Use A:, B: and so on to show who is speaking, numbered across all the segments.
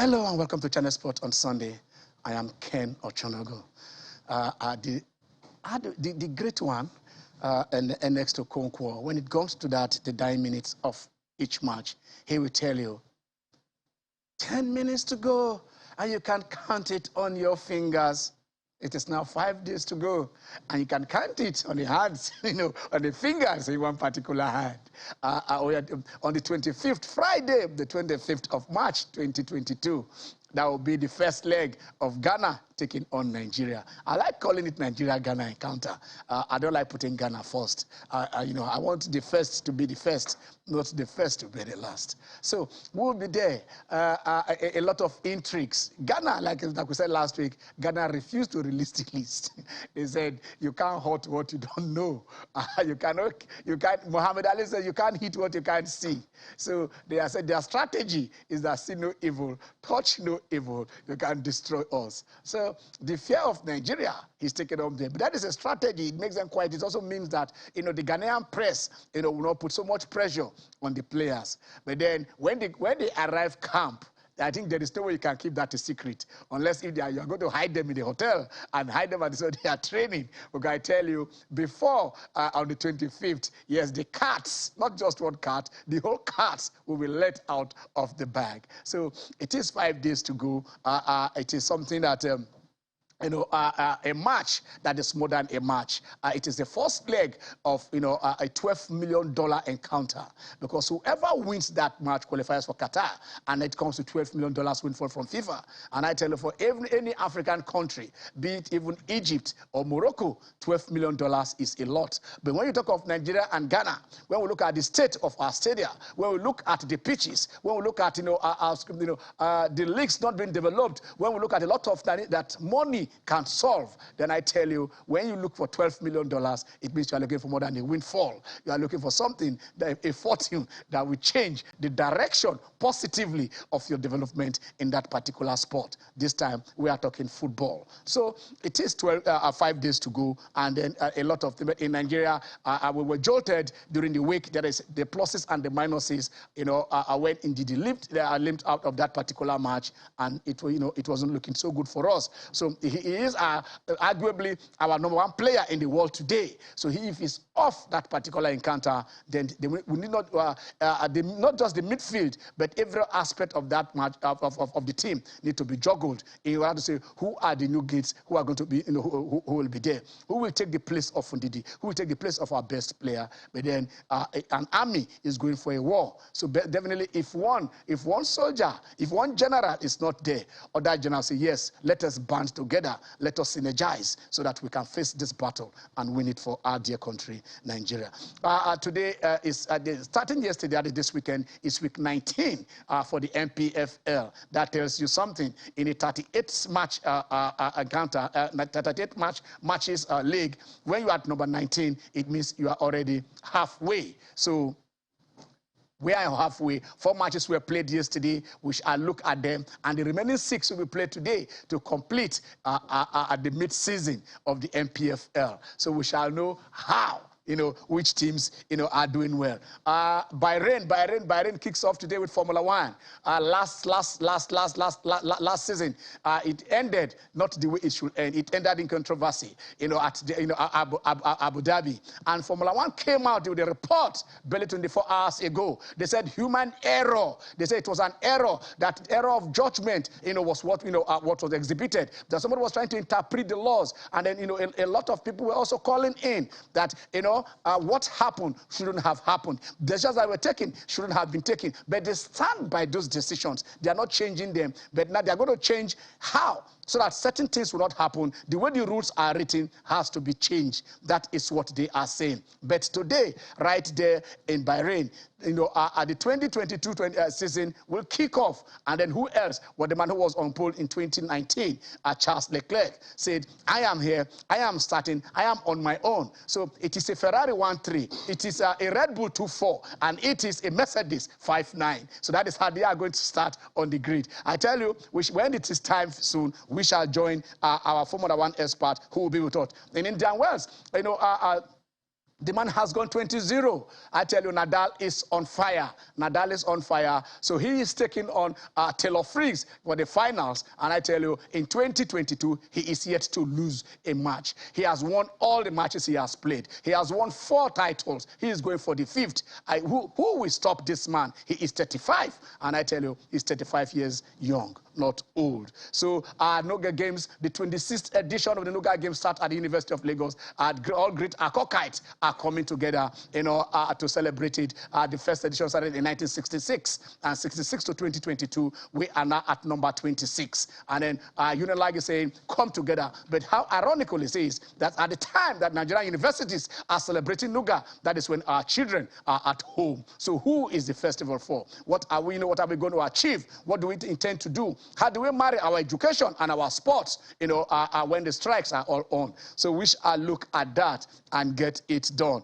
A: Hello and welcome to Channel Sport on Sunday. I am Ken Ochonogo. The great one, and next to Konkwo, when it comes to that, the 9 minutes of each match, he will tell you, 10 minutes to go, and you can count it on your fingers. It is now 5 days to go, and you can count it on the hands, on the fingers in one particular hand. On the 25th, Friday, the 25th of March, 2022, that will be the first leg of Ghana taking on Nigeria. I like calling it Nigeria-Ghana encounter. I don't like putting Ghana first. I want the first to be the first, not the first to be the last. So we'll be there. A lot of intrigues. Ghana, like we said last week, Ghana refused to release the list. They said, you can't hurt what you don't know. Muhammad Ali said, you can't hit what you can't see. So they said their strategy is that see no evil, touch no evil, you can destroy us. So the fear of Nigeria is taken up there. But that is a strategy. It makes them quiet. It also means that, the Ghanaian press, will not put so much pressure on the players. But then when they arrive camp, I think there is no way you can keep that a secret, unless if you are going to hide them in the hotel and hide them so they are training. Because I tell you, before on the 25th, yes, the cats, not just one cat, the whole cats will be let out of the bag. So it is 5 days to go. It is something that... a match that is more than a match. It is the first leg of, a $12 million encounter, because whoever wins that match qualifies for Qatar, and it comes to $12 million windfall from FIFA. And I tell you, for any African country, be it even Egypt or Morocco, $12 million is a lot. But when you talk of Nigeria and Ghana, when we look at the state of our stadia, when we look at the pitches, when we look at, the leagues not being developed, when we look at a lot of that money can solve, then I tell you, when you look for $12 million, it means you are looking for more than a windfall. You are looking for something, a fortune that will change the direction positively of your development in that particular sport. This time, we are talking football. So it is 5 days to go, and then a lot of them in Nigeria, we were jolted during the week. There is the pluses and the minuses. When Ndidi limped out of that particular match, and it wasn't looking so good for us. So he is arguably our #1 player in the world today. So if he's off that particular encounter, then we need not just the midfield, but every aspect of that match of the team need to be juggled in order to say who are the new kids who are going to be, who will be there, who will take the place of Ndidi, who will take the place of our best player. But then an army is going for a war. So definitely, if one soldier, if one general is not there, other generals say yes, let us band together. Let us synergize so that we can face this battle and win it for our dear country, Nigeria. Today is starting yesterday, this weekend is week 19 for the NPFL. That tells you something. In a 38 match encounter, 38 matches league, when you are at number 19, it means you are already halfway. So we are halfway. 4 matches were played yesterday. We shall look at them. And the remaining 6 will be played today to complete at the mid-season of the NPFL. So we shall know how, which teams, are doing well. Bahrain kicks off today with Formula 1. Last season, it ended not the way it should end. It ended in controversy, at the, Abu Dhabi. And Formula 1 came out with a report barely 24 hours ago. They said human error. They said it was an error. That error of judgment, was what, what was exhibited. That somebody was trying to interpret the laws. And then, a lot of people were also calling in that, what happened shouldn't have happened. Decisions that were taken shouldn't have been taken. But they stand by those decisions. They are not changing them. But now they are going to change how, so that certain things will not happen. The way the rules are written has to be changed. That is what they are saying. But today, right there in Bahrain, the 2022 season will kick off. And then who else? Well, the man who was on pole in 2019, Charles Leclerc, said, I am here, I am starting, I am on my own. So it is a Ferrari 1.3, it is a Red Bull 2.4, and it is a Mercedes 5.9. So that is how they are going to start on the grid. I tell you, when it is time soon, we shall join our Formula 1 expert who will be with us. In Indian Wells, The man has gone 20-0. I tell you, Nadal is on fire. Nadal is on fire. So he is taking on Taylor Fritz for the finals. And I tell you, in 2022, he is yet to lose a match. He has won all the matches he has played. He has won 4 titles. He is going for the 5th. Who will stop this man? He is 35. And I tell you, he's 35 years young, not old. So NUGA Games, the 26th edition of the NUGA Games start at the University of Lagos. All great Akokites are coming together, to celebrate it. The first edition started in 1966, and 66 to 2022, we are now at number 26. And then Unilag is saying, come together. But how ironical it is that at the time that Nigerian universities are celebrating NUGA, that is when our children are at home. So who is the festival for? What are we going to achieve? What do we intend to do? How do we marry our education and our sports, when the strikes are all on? So we shall look at that and get it done.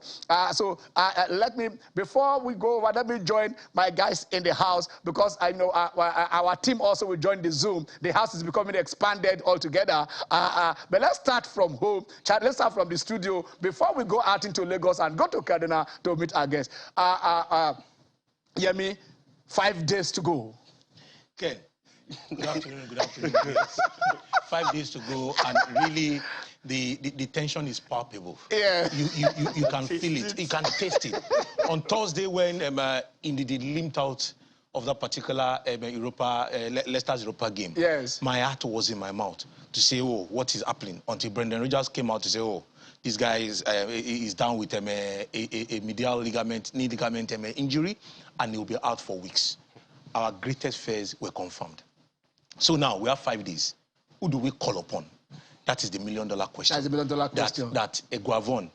A: Before we go over, let me join my guys in the house, because I know our team also will join the Zoom. The house is becoming expanded altogether. But let's start from home. Let's start from the studio before we go out into Lagos and go to Kaduna to meet our guests. Yemi, 5 days to go.
B: Okay. Good afternoon. Yes. 5 days to go, and really, the tension is palpable.
A: Yeah.
B: You can feel it. You can taste it. On Thursday, when Ndidi limped out of that particular Leicester's Europa game,
A: yes,
B: my heart was in my mouth to say, oh, what is happening? Until Brendan Rodgers came out to say, oh, this guy is down with a medial knee ligament injury, and he will be out for weeks. Our greatest fears were confirmed. So now we have 5 days. Who do we call upon? That is the $1 million question.
A: That's the $1 million question.
B: That Eguavon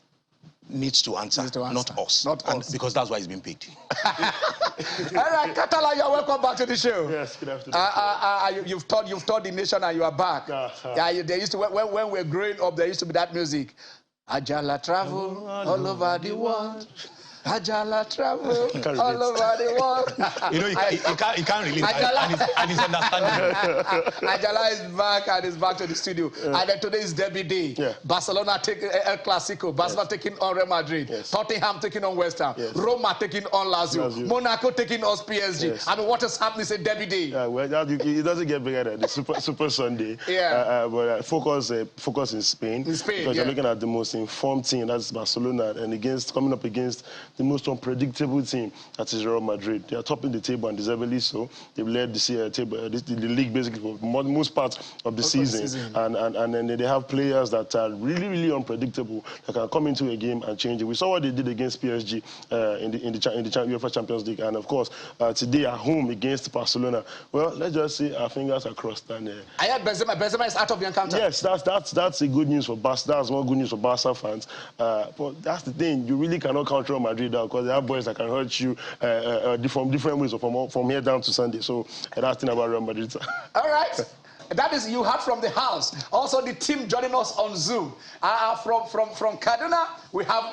B: needs to answer, not us.
A: Not us.
B: Because that's why he's been paid.
A: All right, Katala, you're welcome back to the show.
C: Yes, good afternoon.
A: You've taught the nation and you are back. There used to, when we were growing up, there used to be that music. Ajala travel all over the world. Ajala travel all over the world.
B: He can't relate. And he's understanding.
A: Ajala is back and is back to the studio. And then today is Derby Day.
C: Yeah.
A: Barcelona taking El Clasico. Barcelona taking on Real Madrid.
C: Yes.
A: Tottenham taking on West Ham.
C: Yes.
A: Roma taking on Lazio. Monaco taking on PSG.
C: Yes.
A: I mean, what is happening is a Derby Day.
C: Yeah, well, it doesn't get bigger than the Super Sunday.
A: Yeah.
C: But focus in Spain.
A: In Spain,
C: because you're looking at the most informed team, that's Barcelona, and coming up against the most unpredictable team, that is Real Madrid. They are topping the table, and deservedly so. They've led the league basically for most part of the season. And then they have players that are really, really unpredictable, that can come into a game and change it. We saw what they did against PSG in the UEFA Champions League, and of course today at home against Barcelona. Well, let's just say our fingers are crossed. And
A: I heard Benzema is out of the encounter.
C: Yes, that's a good news for Barca. That's one good news for Barca fans. But that's the thing, you really cannot count Real Madrid out, because they have boys that can hurt you from different ways, from here down to Sunday. So that's the thing about Real Madrid.
A: All right. That is, you heard from the house. Also, the team joining us on Zoom. From Kaduna, we have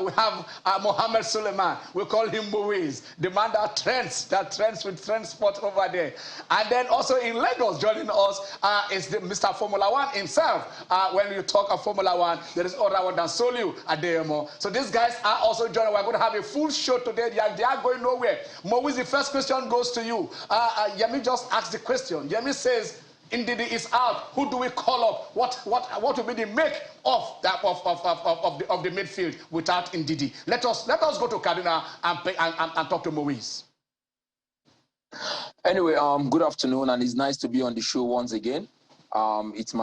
A: Mohammed Suleiman. We call him Moise, the man that trends with transport over there. And then also in Lagos, joining us is Mr. Formula One himself. When you talk of Formula One, there is other one than Soliu Adeyemo. So these guys are also joining. We're going to have a full show today. They are going nowhere. Moise, the first question goes to you. Yemi just asked the question. Yemi says, Ndidi is out. Who do we call up? What will be the make of the midfield without Ndidi? Let us go to Kaduna and talk to Moise.
D: Anyway, good afternoon, and it's nice to be on the show once again. It's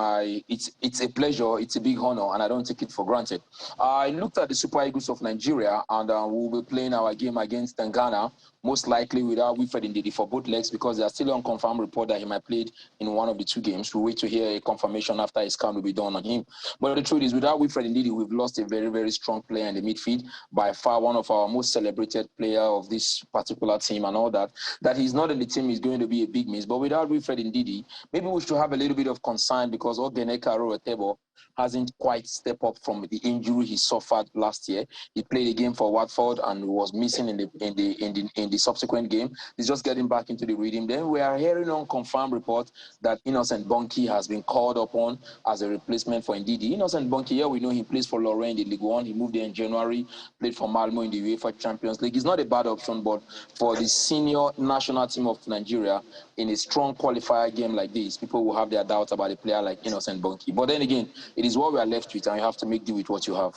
D: a pleasure, it's a big honor, and I don't take it for granted. I looked at the Super Eagles of Nigeria, and we'll be playing our game against Ghana, most likely without Wilfred Ndidi for both legs, because there's still an unconfirmed report that he might play in one of the 2 games. We'll wait to hear a confirmation after his scan will be done on him. But the truth is, without Wilfred Ndidi, we've lost a very, very strong player in the midfield, by far one of our most celebrated player of this particular team and all that. That he's not in the team is going to be a big miss. But without Wilfred Ndidi, maybe we should have a little bit of concern, because Ogeneka Roetebo hasn't quite stepped up from the injury he suffered last year. He played a game for Watford and was missing in the subsequent game. He's just getting back into the rhythm. Then we are hearing unconfirmed reports that Innocent Bonki has been called upon as a replacement for Ndidi. Innocent Bonki, here we know he plays for Lorraine in the League One. He moved there in January, played for Malmo in the UEFA Champions League. He's not a bad option, but for the senior national team of Nigeria, in a strong qualifier game like this, people will have their doubts about a player like Innocent Bonki. But then again, it is what we are left with, and you have to make do with what you have.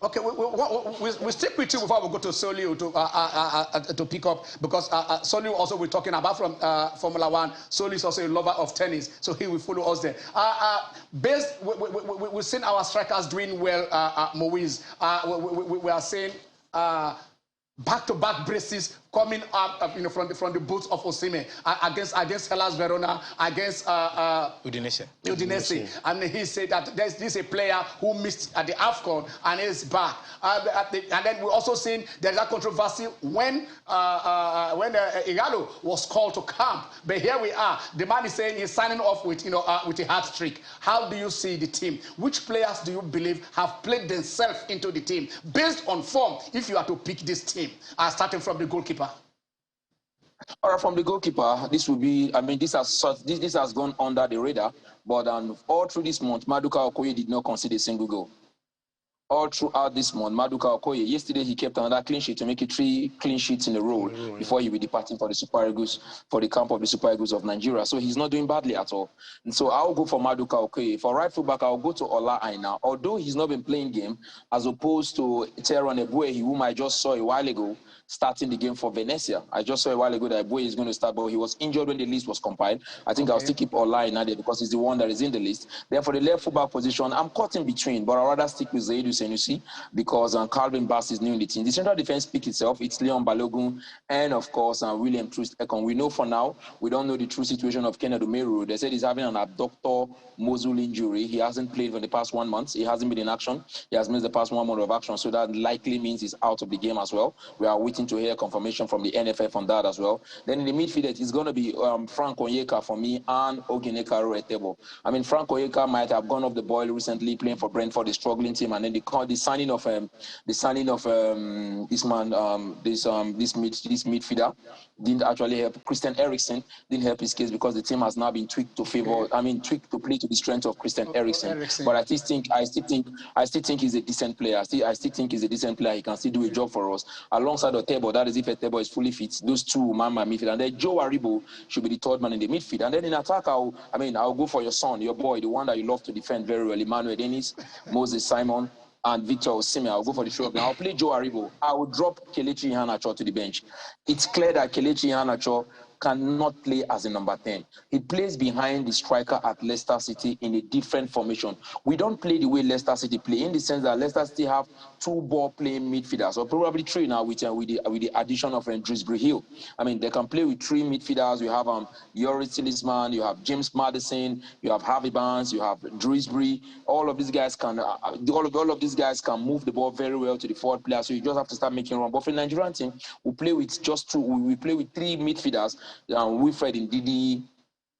A: Okay, we stick with you before we go to Soliu to pick up, because Soliu also we're talking about from Formula One. Soliu is also a lover of tennis, so he will follow us there. We've seen our strikers doing well, Moise. We are saying back-to-back braces coming up, from the boots of Osimhen against Hellas Verona, against Udinese. And he said that this is a player who missed at the AFCON and is back. And then we also seen there's a controversy when Igalo was called to camp. But here we are. The man is saying he's signing off with a hat trick. How do you see the team? Which players do you believe have played themselves into the team based on form? If you are to pick this team, starting from the goalkeeper.
D: All right, from the goalkeeper, this will be, this has gone under the radar, but all through this month, Maduka Okoye did not concede a single goal. All throughout this month, Maduka Okoye, yesterday he kept another clean sheet to make it 3 clean sheets in a row before he will be departing for the Super Eagles, for the camp of the Super Eagles of Nigeria. So he's not doing badly at all. And so I'll go for Maduka Okoye. For right full back, I'll go to Ola Aina. Although he's not been playing game, as opposed to Teron Ebue, whom I just saw a while ago, starting the game for Venezia. I just saw a while ago that Boy is going to start, but he was injured when the list was compiled. I think I'll still keep Online there because he's the one that is in the list. Then for the left fullback position, I'm caught in between, but I'd rather stick with Zaidu Senusi because Calvin Bass is new in the team. The central defense pick itself, it's Leon Balogun and, of course, William Troost Ekong. We know for now, we don't know the true situation of Kennedy Meru. They said he's having an abductor muscle injury. He hasn't played for the past 1 month. He hasn't been in action. He has missed the past 1 month of action, so that likely means he's out of the game as well. We are waiting to hear confirmation from the NFF on that as well. Then in the midfield, it's going to be Frank Onyeka for me and Ogenekaro Etebo. Frank Onyeka might have gone off the boil recently, playing for Brentford, the struggling team, and then the signing of this midfielder didn't actually help. Christian Eriksen didn't help his case because the team has now been tweaked to favor. Tweaked to play to the strength of Christian Eriksen. But I still think he's a decent player. I still think he's a decent player. He can still do a job for us alongside Otebo. That is if Otebo is fully fit. Those two man midfield, and then Joe Aribo should be the third man in the midfield. And then in attack, I'll go for your son, your boy, the one that you love to defend very well, Emmanuel Dennis, Moses Simon, and Victor Osimhen. I'll go for the show up. Now I'll play Joe Aribo. I will drop Kelechi Iheanacho to the bench. It's clear that Kelechi Iheanacho cannot play as a number 10. He plays behind the striker at Leicester City in a different formation. We don't play the way Leicester City play, in the sense that Leicester City have 2 ball-playing midfielders, or probably 3 now with the addition of Drisbury Hill. They can play with 3 midfielders. You have Yori Tillisman, you have James Maddison, you have Harvey Barnes, you have Drisbury. All of these guys can move the ball very well to the forward player. So you just have to start making run. But for the Nigerian team, we play with just 2. We play with 3 midfielders. Wilfred, Ndidi,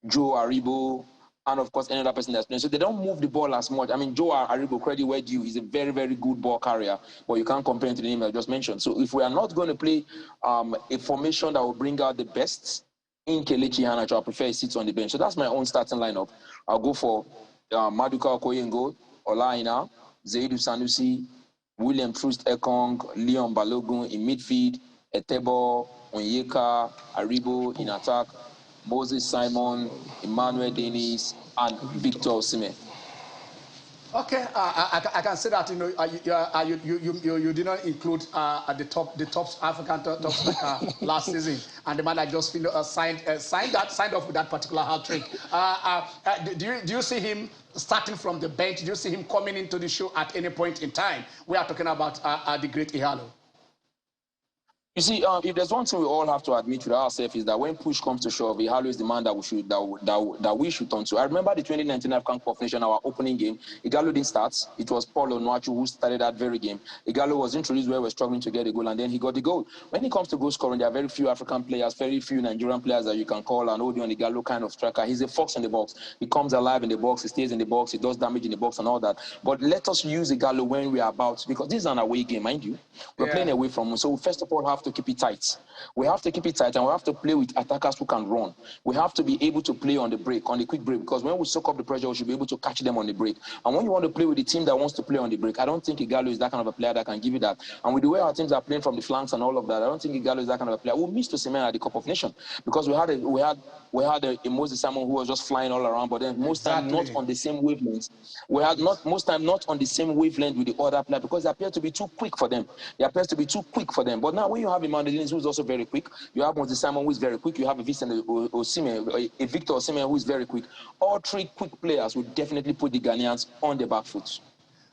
D: Joe Aribo, and of course another person that's playing. So they don't move the ball as much. Joe Aribo, credit where due, he's a very, very good ball carrier, but you can't compare him to the name I just mentioned. So if we are not going to play a formation that will bring out the best in Kelechi Iheanacho, I prefer he sits on the bench. So that's my own starting lineup. I'll go for Maduka Okoye in goal, Ola Aina, Zaidu Sanusi, William Troost Ekong, Leon Balogun in midfield, Etebo, Onyeka, Aribo in attack, Moses Simon, Emmanuel Dennis, and Victor Osimhen.
A: Okay, I can say that you did not include the top African top striker last season, and the man that just signed off with that particular hat trick. Do you see him starting from the bench? Do you see him coming into the show at any point in time? We are talking about the great Ihalo.
D: You see, if there's one thing we all have to admit with ourselves is that when push comes to shove, Igalo is the man that we should turn to. I remember the 2019 African Cup of Nations, our opening game. Igalo didn't start. It was Paul Onuachu who started that very game. Igalo was introduced where we're struggling to get a goal, and then he got the goal. When it comes to goal scoring, there are very few African players, very few Nigerian players that you can call an Odion Igalo kind of striker. He's a fox in the box. He comes alive in the box. He stays in the box. He does damage in the box and all that. But let us use Igalo when we are about, because this is an away game, mind you. We're playing away from him. So first of all, have to keep it tight. We have to keep it tight, and we have to play with attackers who can run. We have to be able to play on the break, on the quick break, because when we soak up the pressure, we should be able to catch them on the break. And when you want to play with a team that wants to play on the break, I don't think Igalo is that kind of a player that can give you that. And with the way our teams are playing from the flanks and all of that, I don't think Igalo is that kind of a player. We missed Osimhen at the Cup of Nations because we had a Moses Simon who was just flying all around, but then most time not on the same wavelength. We had most time not on the same wavelength with the other player because they appear to be too quick for them. But now when you have Emmanuel who is also very quick, you have Moses Simon who is very quick, you have a Victor Osimhen who is very quick. All three quick players will definitely put the Ghanaians on the back foot.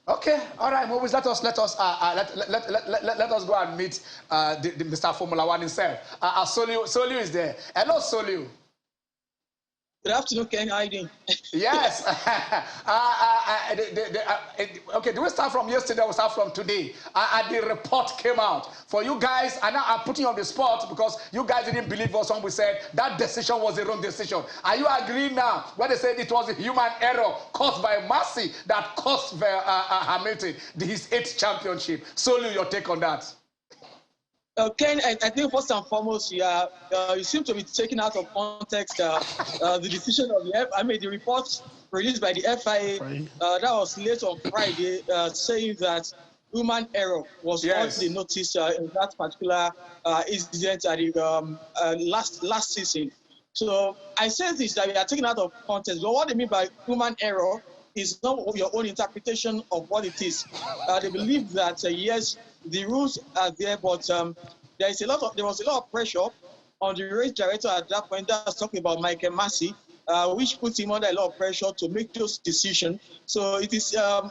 A: Okay, all right, Movies, let us go and meet the Mr. Formula One himself. Soliu is there. Hello, Soliu.
E: Good afternoon, Ken. How are you doing?
A: Yes. Okay, do we start from yesterday or start from today? The report came out. For you guys, and now I'm putting you on the spot because you guys didn't believe us when we said that decision was the wrong decision. Are you agreeing now when they said it was a human error caused by Mercy that cost Hamilton his 8th championship? Soliu, your take on that?
E: Ken, I think first and foremost, you seem to be taking out of context the decision of the report released by the FIA that was late on Friday, saying that human error was what they noticed in that particular incident at the last season. So I say this, that we are taking out of context. But what they mean by human error is not your own interpretation of what it is. They believe that yes, the rules are there, but there was a lot of pressure on the race director at that point. That was talking about Michael Massey, which puts him under a lot of pressure to make those decisions. So it is an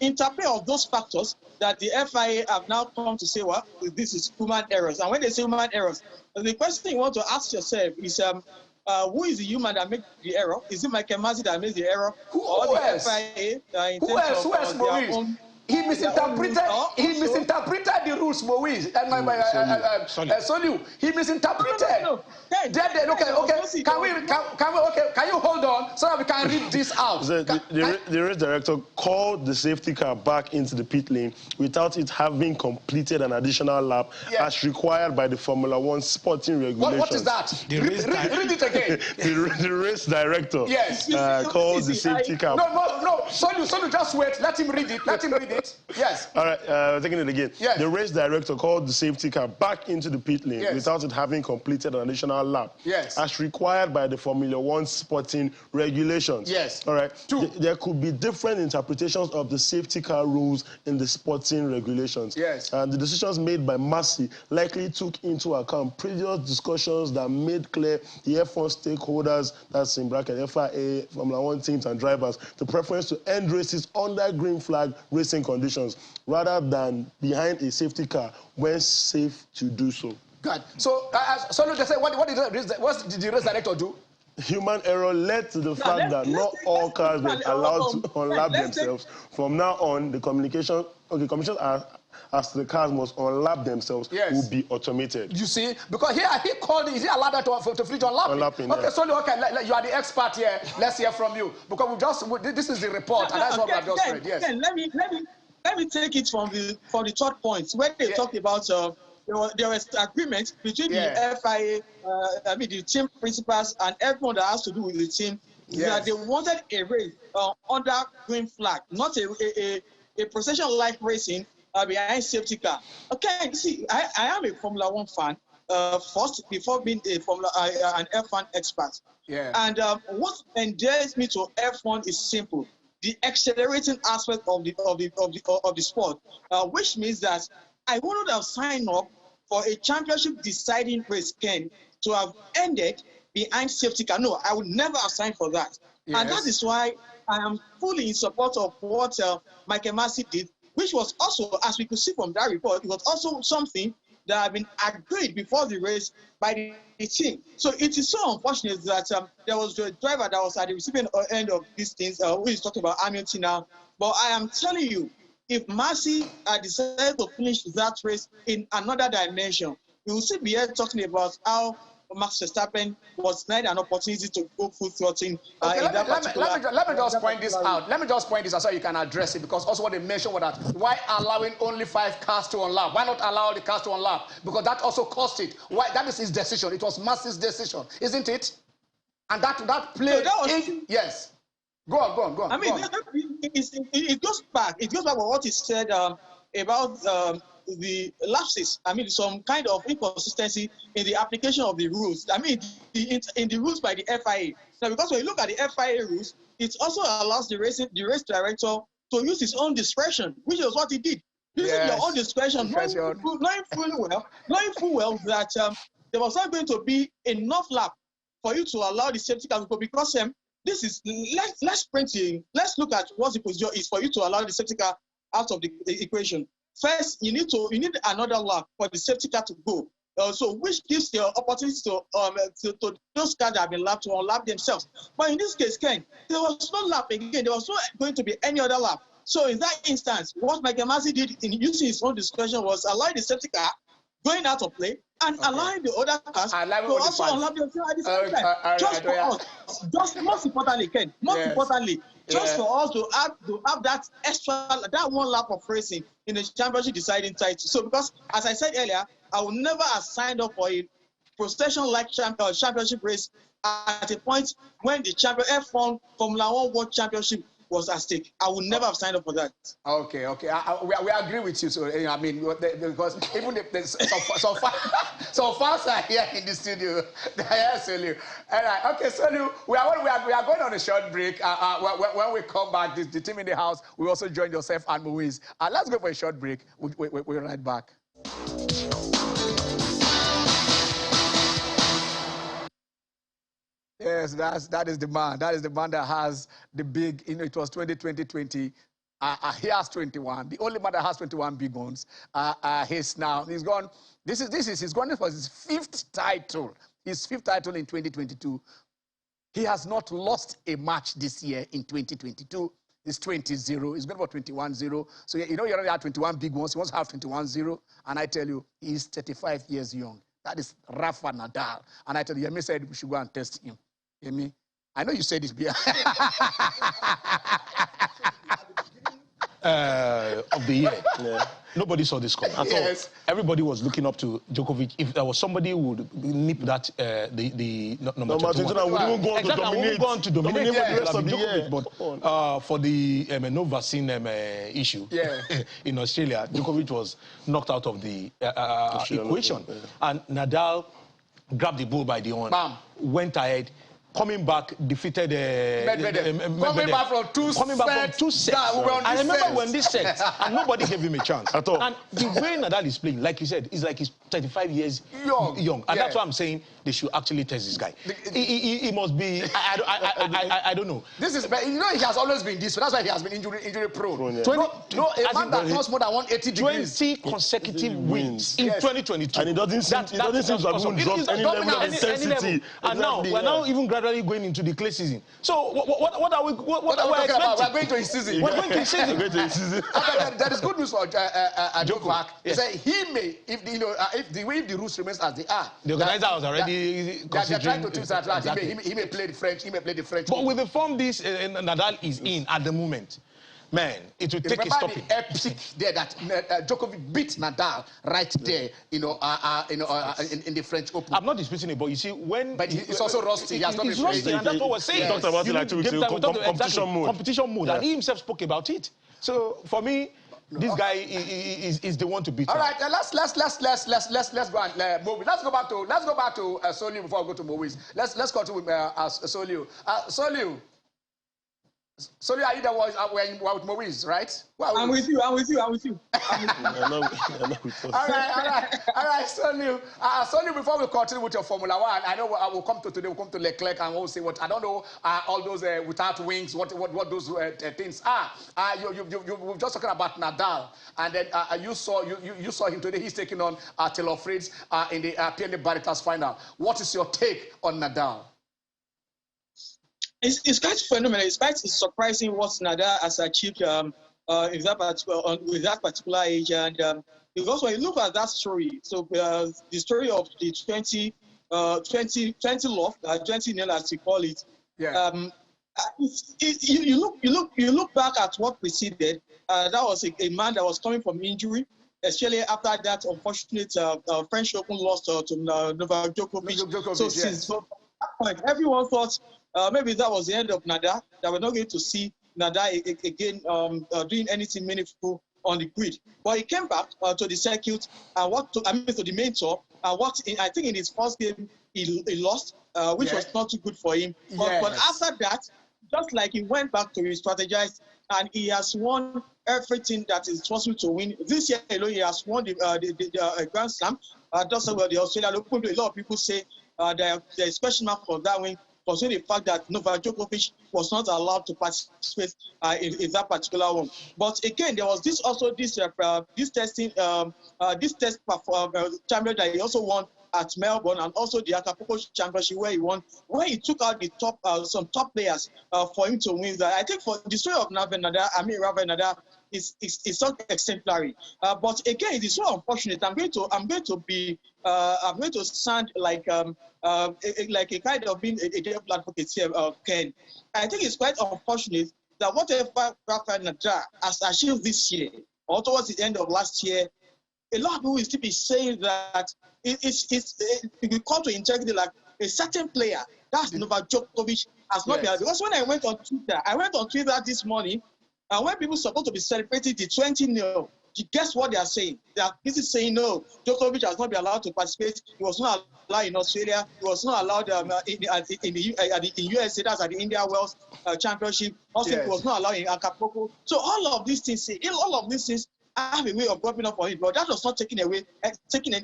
E: interplay of those factors that the FIA have now come to say, well, this is human errors. And when they say human errors, the question you want to ask yourself is, who is the human that makes the error? Is it Michael Massey that makes the error?
A: Who else?
E: FIA,
A: who else, Maurice? He misinterpreted the rules, Maurice. Soliu, he misinterpreted.
E: No.
A: Okay. Can you hold on so that we can read this out?
C: The race director called the safety car back into the pit lane without it having completed an additional lap as required by the Formula One sporting regulations.
A: What is that? Read it again.
C: The race director called the safety car.
A: No. Soliu, just wait. Let him read it. Yes.
C: All right, taking it again.
A: Yes.
C: The race director called the safety car back into the pit lane without it having completed an additional lap.
A: Yes.
C: As required by the Formula One sporting regulations.
A: Yes.
C: All right. There could be different interpretations of the safety car rules in the sporting regulations.
A: Yes.
C: And the decisions made by Massey likely took into account previous discussions that made clear the F1 stakeholders, that's in bracket FIA, Formula One teams and drivers, the preference to end races under green flag racing conditions rather than behind a safety car when safe to do so.
A: Good. So, Soliu just said, what did the race director do?
C: Human error led to the fact that not all cars were allowed to unlap themselves. From now on, the communications as the cars must unlap themselves will be automated.
A: You see, because here he called, is he allowed that to fleet unlapping? Okay, Soliu, you are the expert here. Let's hear from you because this is the report, and that's what we have just read. Yes.
E: Let me take it from the third point when they talked about there was agreement between the FIA, the team principals and everyone that has to do with the team that they wanted a race under green flag, not a procession-like racing behind safety car. Okay, see, I am a Formula One fan first before being an F1 expert.
A: Yeah.
E: And what endears me to F1 is simple: the accelerating aspect of the sport, which means that I wouldn't have signed up for a championship deciding race, Ken, to have ended behind safety car. No, I would never have signed for that. Yes. And that is why I am fully in support of what Michael Massey did, which was also, as we could see from that report, it was also something that have been agreed before the race by the team. So it is so unfortunate that there was a driver that was at the receiving end of these things, who is talking about Hamilton now. But I am telling you, if Massey decided to finish that race in another dimension, we will still be here talking about how Max Verstappen was denied an opportunity to go full throttle.
A: Okay, let me just point this out. Let me just point this out so you can address it, because also what they mentioned was that why allowing only 5 cars to unlap? Why not allow the cars to unlap? Because that also cost it. Why? That is his decision. It was Massey's decision, isn't it? And that played. So that was yes. Go on.
E: I mean, it goes back. It goes back to what he said about the lapses. I mean, some kind of inconsistency in the application of the rules. I mean, in the rules by the FIA. Now, because when you look at the FIA rules, it also allows the race director to use his own discretion, which is what he did. Using your own discretion, knowing full well that there was not going to be enough lap for you to allow the safety car to go, because this is let's look at what the procedure is for you to allow the safety car out of the equation. First, you need another lap for the safety car to go. So which gives the opportunity to those cars that have been lapped to unlap themselves. But in this case, Ken, there was no lap again. There was not going to be any other lap. So in that instance, what Michael Massey did in using his own discretion was allow the safety car going out of play and allowing the other cars to also unlap themselves at the same time. Just for us, just most importantly, Ken, just for us to have that extra, that one lap of racing in the championship deciding title. So because, as I said earlier, I would never have signed up for a procession-like championship race at a point when the F1 Formula 1 World Championship was at stake. I would never have signed up for that.
A: Okay. We agree with you. So I mean, because even if there's so fans are here in the studio, they are here, Solu. All right. Okay, Solu, we are going on a short break. When we come back, the team in the house will also join yourself and Moise. Let's go for a short break. We'll be right back. Yes, that is the man. That is the man that has the big, it was 2020. He has 21. The only man that has 21 big ones. He's gone. He's going for his 5th title. His 5th title in 2022. He has not lost a match this year in 2022. He's 20-0. He's going for 21-0. So, he already had 21 big ones. He wants to have 21-0. And I tell you, he's 35 years young. That is Rafael Nadal. And I tell you, Yemi said we should go and test him. Yemi, I know you said this beer.
B: Of the year. Yeah. Nobody saw this coming at all. Everybody was looking up to Djokovic. If there was somebody who would nip that, the number 21.
C: We wouldn't go on to dominate
B: the rest of the year. But for the no vaccine issue in Australia, Djokovic was knocked out of the equation. Yeah. And Nadal grabbed the bull by the horn, went ahead, coming back, defeated
A: Medvedev. Coming back from two sets.
B: I remember when this set, and nobody gave him a chance
C: at all.
B: And the way Nadal is playing, like you said, is like he's 35 years young. And that's why I'm saying they should actually test this guy. He must be, I don't know.
A: This is, he has always been this, so that's why he has been injury prone. A man that costs more than 180 degrees.
B: 20 consecutive wins in 2022.
C: And it doesn't seem to have even dropped any level of intensity.
B: And now, we're now even gradually going into the clay season. So what are we expecting?
A: We're going to his season.
B: We're going to his season.
A: There is good news for Djokovic. He said he may, if the rules remains as they are.
B: The organizer was already
A: they're trying to twist that. Exactly. He may play the French. He may play the French.
B: But with the form this Nadal is in at the moment, man, it will take a stopping.
A: The epic there that Djokovic beat Nadal right there, in the French Open.
B: I'm not disputing it, but you see,
A: but it's also rusty. He has not been
B: rusty, and that's what we're saying.
C: He talked about it like 2 weeks ago,
B: competition mode, and he himself spoke about it. So for me, this guy is the one to beat.
A: All right, let's go and move. Let's go back to Solio before I go to Moise. Let's go to Solio. Solio, So are you the ones with Maurice, right?
E: I'm with you.
C: You're not with us.
A: All right. Sonny, before we continue with your Formula One, I know I will come to today. We'll come to Leclerc and we'll see what I don't know. All those without wings, what those things are. You were just talking about Nadal, and then you saw him today. He's taking on Taylor Fritz in the PNA Barritas final. What is your take on Nadal?
E: It's quite phenomenal. It's quite surprising what Nadal has achieved with that particular age. And because when you look at that story, so the story of the 20 love, 20-0 as you call it.
A: Yeah.
E: You look back at what preceded. That was a man that was coming from injury, especially after that unfortunate French Open loss to Novak Djokovic. So since that point, everyone thought maybe that was the end of Nadal, that we're not going to see Nadal again doing anything meaningful on the grid. But he came back to the circuit and to the main tour. I think in his first game he lost, which was not too good for him. But after that, just like he went back to re-strategize, and he has won everything that is possible to win. This year alone, he has won the Grand Slam. That's where the Australian Open. A lot of people say there is question mark for that win, considering the fact that Novak Djokovic was not allowed to participate in that particular one. But again, there was this test champion that he also won at Melbourne, and also the Acapulco Championship where he won, where he took out the some top players for him to win that. I think for the story of Rafael Nadal is so exemplary. But again, it is so unfortunate. I'm going to sound like a kind of being a devil advocate here, Ken. I think it's quite unfortunate that whatever Rafael Nadal has achieved this year or towards the end of last year, a lot of people will still be saying that it will come to integrity like a certain player. That's Novak Djokovic has not been. Because when I went on Twitter this morning, and when people are supposed to be celebrating the 20-0, guess what they are saying? They are busy saying no, Djokovic has not been allowed to participate. He was not allowed in Australia. He was not allowed in USA, that's at the India Wells Championship. Also, he was not allowed in Acapulco. So all of these things have a way of dropping up on it, but that was not taking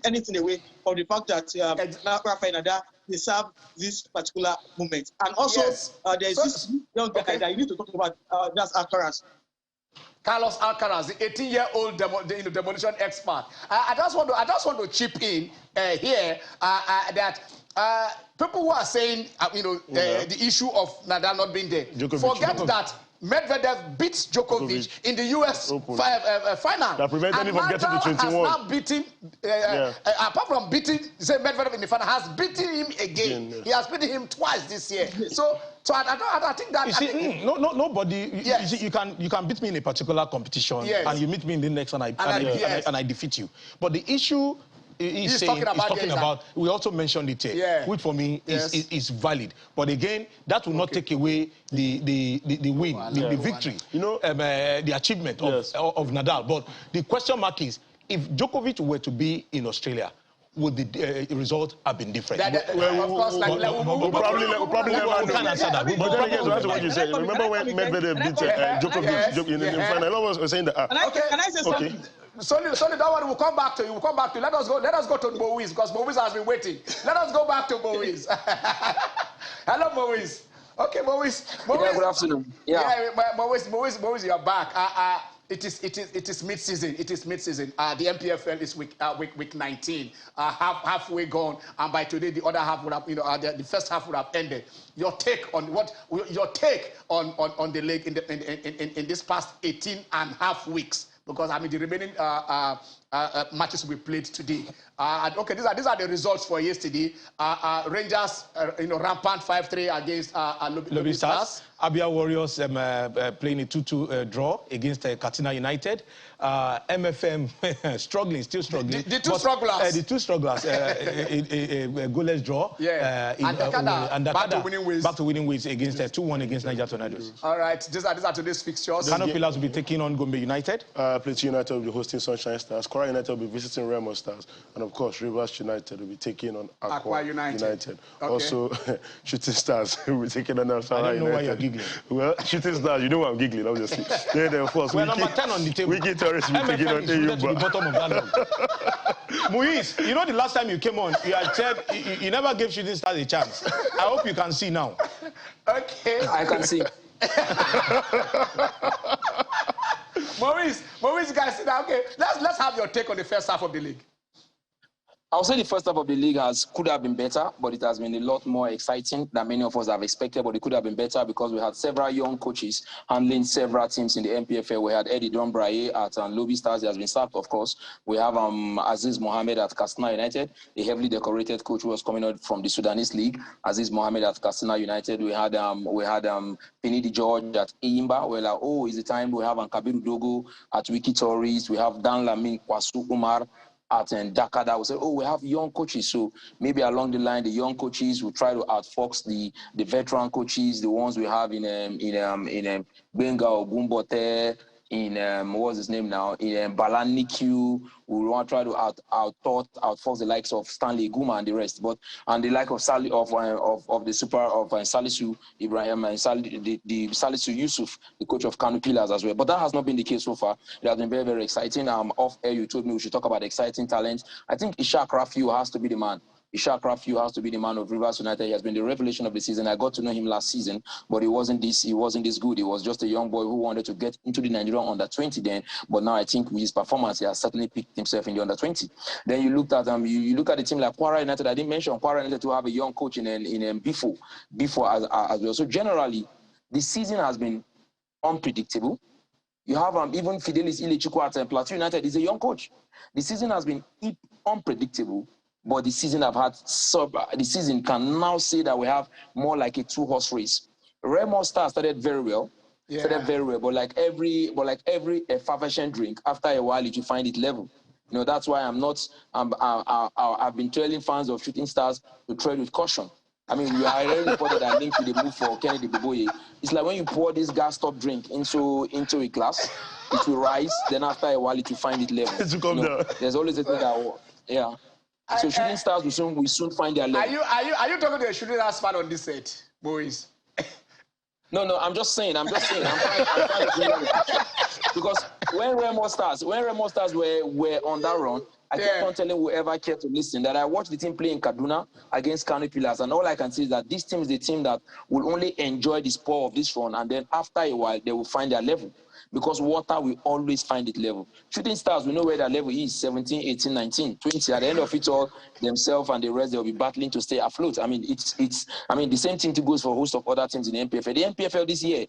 E: anything away from the fact that Rafael Nadal deserves this particular moment. And also, there is this young guy that you need to talk about. That's Alcaraz.
A: Carlos Alcaraz, the 18-year-old demolition expert. I just want to chip in here that people who are saying the issue of Nadal not being there, forget that Medvedev beats Djokovic in the US final.
C: That prevented him from getting to 21.
A: Has now beaten, apart from beating Medvedev in the final, has beaten him again. He has beaten him twice this year. So I think that...
B: You see, nobody... You can beat me in a particular competition, and you meet me in the next one, and I defeat you. But the issue... He's talking about, we also mentioned it here, which for me is valid. But again, that will not take away the win, the victory, the achievement of Nadal. But the question mark is, if Djokovic were to be in Australia, would the result have been different?
C: We'll probably
B: can't answer that.
C: But then again, that's what you said. Remember when Medvedev beat Djokovic in the final? I was saying that.
E: Can I say something?
A: Sonny, don't worry, we'll come back to you. Let us go to Moise, because Moise has been waiting. Let us go back to Moise. Hello, Moise. Okay, Moise.
D: Yeah, good afternoon.
A: Moise, you're back. It is mid-season. It is mid-season. The NPFL is week 19, halfway gone, and by today the other half would have, the first half would have ended. Your take on the league in this past 18 and a half weeks? Because the remaining matches will be played today. Okay, these are the results for yesterday. Rangers, rampant 5-3 against Lobby Stars.
B: Abia Warriors playing a 2-2 draw against Katsina United. MFM still struggling.
A: The two strugglers.
B: The two strugglers. A goalless draw.
A: And Dakada back to winning ways against 2-1 against Niger Tornadoes.
B: All
A: right, these are today's fixtures.
B: Kano Pillars will be taking on Gombe United.
C: Plateau United will be hosting Sunshine Stars. Quora United will be visiting Remo Stars. And of course, Rivers United will be taking on Aqua United. Okay. Also, Shooting Stars will be taking on Al Salah United.
B: I don't know why you're giggling.
C: Well, Shooting Stars, you know why I'm giggling, obviously. Then, of course,
B: we're number 10 on the table.
C: Wiki Torres will be taking on
B: MFL is to the bottom of that log. Muiz, you know the last time you came on, you had said you never gave Shooting Stars a chance. I hope you can see now.
D: Okay. I can see.
A: Maurice, guys, okay, let's have your take on the first half of the league.
D: I'll say the first half of the league could have been better, but it has been a lot more exciting than many of us have expected. But it could have been better because we had several young coaches handling several teams in the NPFL. We had Eddie Dombraye at Lobby Stars. He has been sacked, of course. We have Aziz Mohammed at Katsina United, a heavily decorated coach who was coming out from the Sudanese League. Aziz Mohammed at Katsina United. We had Finidi George at Iyimba. We're like, oh, is the time. We have Kabiru Dogo at Wiki Torres. We have Dan Lamin Kwasu Umar at Dakada. We said, oh, we have young coaches, so maybe along the line, the young coaches will try to outfox the veteran coaches, the ones we have in Benga Ogumbote, in what's his name now, in Balanikiu. We want to try to outfox the likes of Stanley Guma and the rest, and the like of the super of Salisu Ibrahim and the Salisu Yusuf, the coach of Kanu Pillars as well. But that has not been the case so far. It has been very, very exciting. Off air, you told me we should talk about exciting talent. I think Ishaq Rafiu has to be the man. Ishaq Rafiu has to be the man of Rivers United. He has been the revelation of the season. I got to know him last season, but he wasn't this good. He was just a young boy who wanted to get into the Nigerian under-20 then. But now I think with his performance, he has certainly picked himself in the under-20. Then you looked at you look at the team like Quara United. I didn't mention Quara United to have a young coach in Bifo as well. So generally, the season has been unpredictable. You have even Fidelis Ilechukwu at Plateau United. He's a young coach. The season has been unpredictable. But the season can now say that we have more like a two-horse race. Remo Star started very well. But like every effervescent drink, after a while you find it level. You know, that's why I've been telling fans of Shooting Stars to tread with caution. I mean, we already reported that link to the move for Kennedy Biboye. It's like when you pour this gas stop drink into a glass, it will rise. Then after a while, it will find it level. There's always a thing that, So Shooting Stars will soon find their level.
A: Are you talking to a Shooting Stars fan on this set, boys?
D: No, I'm just saying. I'm trying to bring out the picture. Because when Remo Stars were on that run, I kept on telling whoever cared to listen that I watched the team play in Kaduna against Kano Pillars, and all I can say is that this team is the team that will only enjoy the spoil of this run, and then after a while, they will find their level. Because water will always find its level. Shooting Stars, we know where their level is, 17, 18, 19, 20. At the end of it all, themselves and the rest, they'll be battling to stay afloat. I mean, the same thing goes for a host of other teams in the NPFL. The NPFL this year,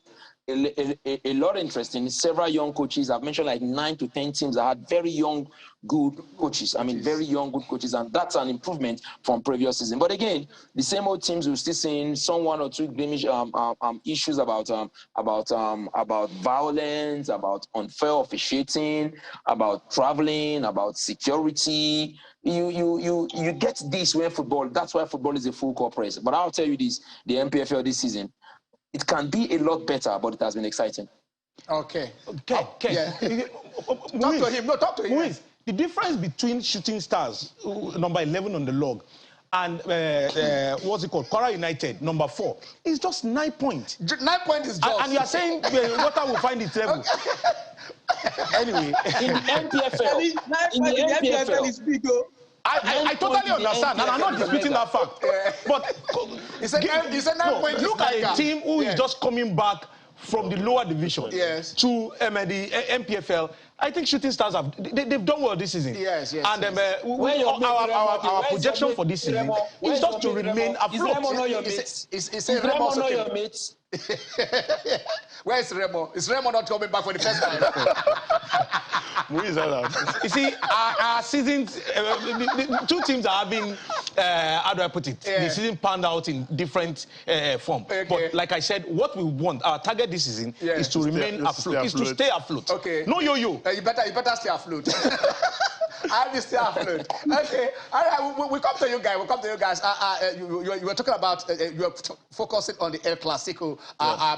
D: a lot interesting. Several young coaches. I've mentioned like 9 to 10 teams that had very young, good coaches. I mean, very young, good coaches, and that's an improvement from previous season. But again, the same old teams will still seeing some one or two blemish issues about violence, about unfair officiating, about traveling, about security. You get this when football. That's why football is a full corporate. But I'll tell you this: the NPFL this season, it can be a lot better, but it has been exciting.
A: Okay.
B: Yeah.
A: Talk to him.
B: Muiz, the difference between Shooting Stars, number 11 on the log, and what's it called, Quora United, number 4, is just 9 points.
A: 9 points is just.
B: And you are saying water will find its level. Anyway,
D: in the NPFL,
E: is big.
B: I totally understand, and I'm not disputing that fact. But
A: it's a 9 point.
B: Look at a team who is just coming back from the lower division to the NPFL. I think Shooting Stars they've done well this season.
A: Yes.
B: And our projection for this season is just to remain afloat.
A: Is Remo not your mates? Where is Remo? Is Remo not coming back for the first time?
C: Who is that?
B: You see, our seasons, the two teams are having, how do I put it? The season panned out in different form. Okay. But like I said, what we want, our target this season is to remain afloat, is to stay afloat. Okay. No yo-yo.
A: You better stay afloat. I will stay afloat. Okay. All right. We come to you guys. You were talking about you were focusing on the El Clasico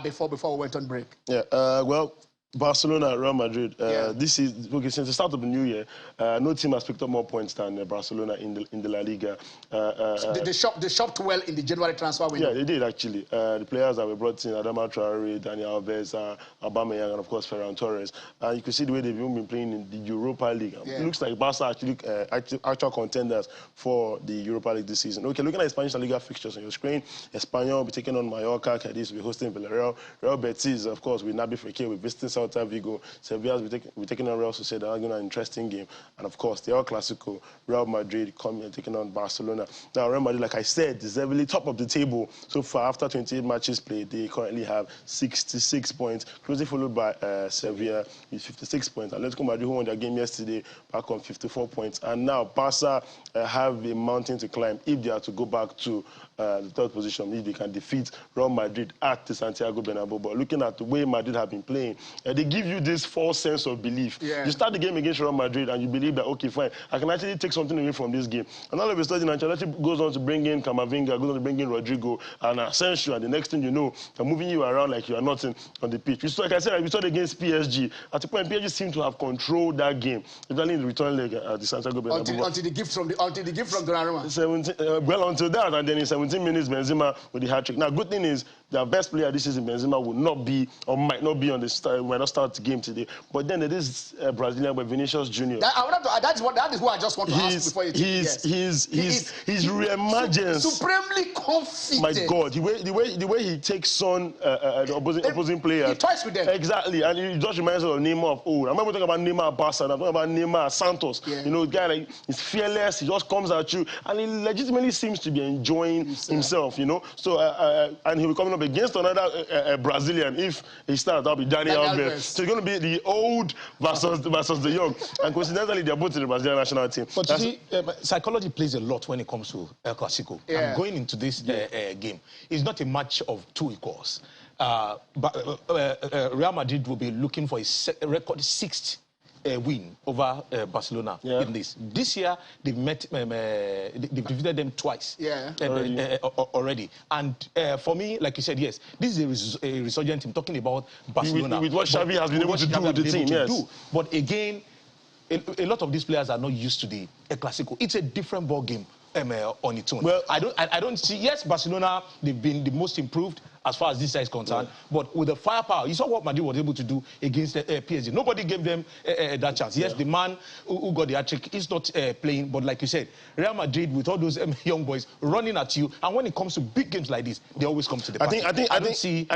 A: before we went on break.
C: Yeah. Well, Barcelona, Real Madrid. This is okay since the start of the new year. No team has picked up more points than Barcelona in the La Liga.
A: They shopped well in the January transfer window.
C: Yeah, they did actually. The players that were brought in: Adama Traore, Daniel Alves, Aubameyang, and of course Ferran Torres. You can see the way they've even been playing in the Europa League. It looks like Barca actually actual contenders for the Europa League this season. Okay, looking at the Spanish La Liga fixtures on your screen, Espanyol will be taking on Mallorca, Cadiz will be hosting Villarreal, Real Betis, of course, with Naby Fekir, will be visiting Celta Vigo, Sevilla will be taking on Real Sociedad, an interesting game, and of course, the El Clasico, Real Madrid coming and taking on Barcelona. Now, Real Madrid, like I said, is heavily top of the table so far. After 28 matches played, they currently have 66 points, closely followed by Sevilla with 56 points. Atletico Madrid, who won their game yesterday, back on 54 points. And now Barca have a mountain to climb if they are to go back to the third position, if they can defeat Real Madrid at the Santiago Bernabeu. But looking at the way Madrid have been playing, they give you this false sense of belief. You start the game against Real Madrid and you believe that, okay, fine, I can actually take something away from this game. And all of a sudden, Ancelotti goes on to bring in Camavinga, goes on to bring in Rodrigo and Asensio, and the next thing you know, they're moving you around like you are nothing on the pitch. So, like I said, we saw it against PSG. At the point, PSG seemed to have controlled that game, especially in the return leg at the Santiago Bernabeu.
A: Until the gift from Donnarumma.
C: Well, until that, and then in 17 minutes, Benzema with the hat-trick. Now, good thing is, their best player this season, Benzema, will not be or might not be on the might not start the game today. But then there is Brazilian with Vinicius Junior.
A: That is what I just want to ask before you take
C: He's reemergence.
A: Supremely confident.
C: My God, the way he takes on the opposing players.
A: He toys with them.
C: Exactly, and it just reminds us of Neymar of old. I remember talking about Neymar at Barca. I'm talking about Neymar at Santos. You know, the guy like he's fearless. He just comes at you, and he legitimately seems to be enjoying himself. You know, so and he'll be coming up against another Brazilian. If he starts, that'll be Daniel Alves. So it's going to be the old versus the young. And coincidentally, they're both in the Brazilian national team.
B: But you see, psychology plays a lot when it comes to El Clasico. And going into this game, it's not a match of two equals. Real Madrid will be looking for a record sixth win over Barcelona in this. This year, they've they've defeated them twice already. And for me, like you said, yes, this is a resurgent team talking about Barcelona.
C: With what Xavi has been able to do with the team, yes.
B: But again, a lot of these players are not used to the El Clasico. It's a different ball game on its own. Well, I don't see. Yes, Barcelona, they've been the most improved as far as this side is concerned. But with the firepower, you saw what Madrid was able to do against PSG. Nobody gave them that chance. Yes, the man who got the hat-trick is not playing, but like you said, Real Madrid with all those young boys running at you, and when it comes to big games like this, they always come to the party.
C: I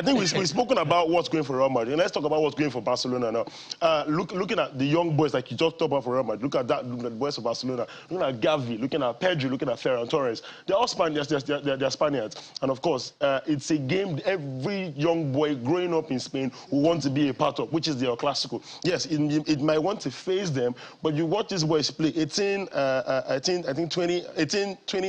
C: think we've spoken about what's going for Real Madrid. And let's talk about what's going for Barcelona now. Looking at the young boys like you just talked about for Real Madrid, look at the boys of Barcelona, looking at Gavi, looking at Pedri, looking at Ferran Torres. They're all Spaniards. They're Spaniards, and of course, it's a game every young boy growing up in Spain will want to be a part of, which is the El Clasico. Yes, it might want to face them, but you watch these boys play 18, 20,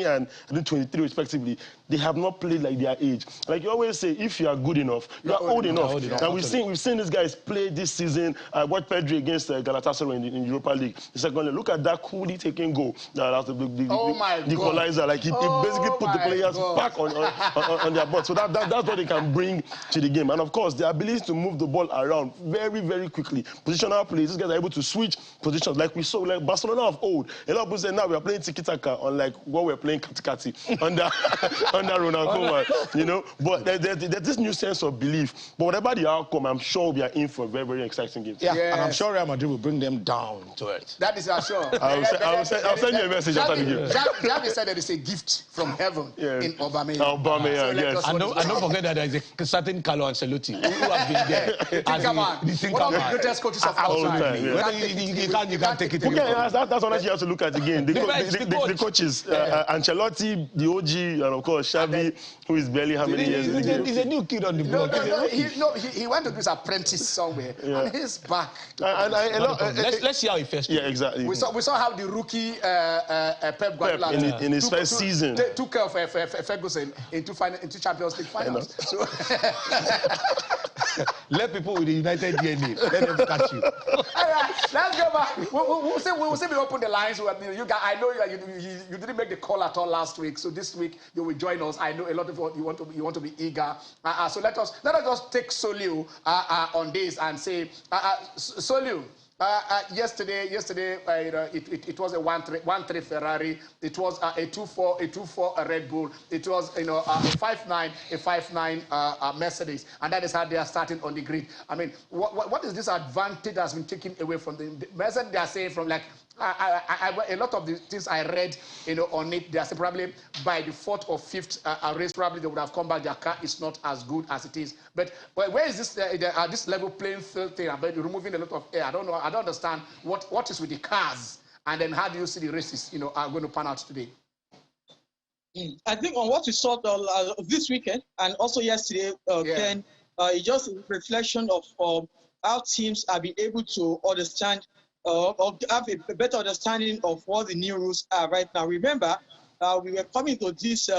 C: and 23 respectively. They have not played like their age. Like you always say, if you are good enough, you are old enough. And we've seen these guys play this season. What Pedri against Galatasaray in Europa League. The second, look at that coolly taken goal. That's the equalizer. Like he basically put the players back on their butt. So that's what they can bring to the game. And of course, the ability to move the ball around very, very quickly. Positional plays. These guys are able to switch positions, like we saw, like Barcelona of old. A lot of people say now we are playing tiki-taka, unlike what we're playing kati-kati under Ronald Koeman, you know. But there's this new sense of belief. But whatever the outcome, I'm sure we are in for a very, very exciting game.
B: Yeah, and I'm sure Real Madrid will bring them down to earth.
A: That is our sure.
C: I'll send you a message after the game.
A: Xavi said that it's a gift from heaven in Aubameyang.
C: Yes.
B: And don't forget that there is a certain Carlo Ancelotti who has been there.
A: One of the greatest coaches of all time.
B: You can't take it.
C: Okay, that's one you have to look at again. The coaches, Ancelotti, the OG, and of course Xavi, who is barely how many years in the game.
B: He's a new kid on the block.
A: He went to do his apprentice somewhere, and he's back.
B: Let's see how he first.
C: Yeah, exactly.
A: We saw how the rookie Pep Guardiola
C: in his first season
A: took care of Ferguson into Champions League finals. So
B: Let people with the United DNA, let them catch you.
A: All right, let's go back. We'll see we open the lines. You guys, I know you didn't make the call at all last week, so this week you will join us. I know a lot of you want to be eager. So let us just take Soliu on this and say, Soliu. Yesterday, it was a 1-3 Ferrari. It was a 2-4 Red Bull. It was a 5-9 Mercedes, and that is how they are starting on the grid. I mean, what is this advantage that's been taken away from the Mercedes? They are saying from like. A lot of the things I read, on it, they are saying probably by the 4th or 5th race, probably they would have come back. Their car is not as good as it is. But where is this this level playing field thing about removing a lot of air? I don't know. I don't understand what is with the cars, and then how do you see the races, are going to pan out today?
E: I think on what we saw this weekend and also yesterday, Ken, it's just a reflection of how teams have been able to understand. Or have a better understanding of what the new rules are right now. Remember, we were coming to this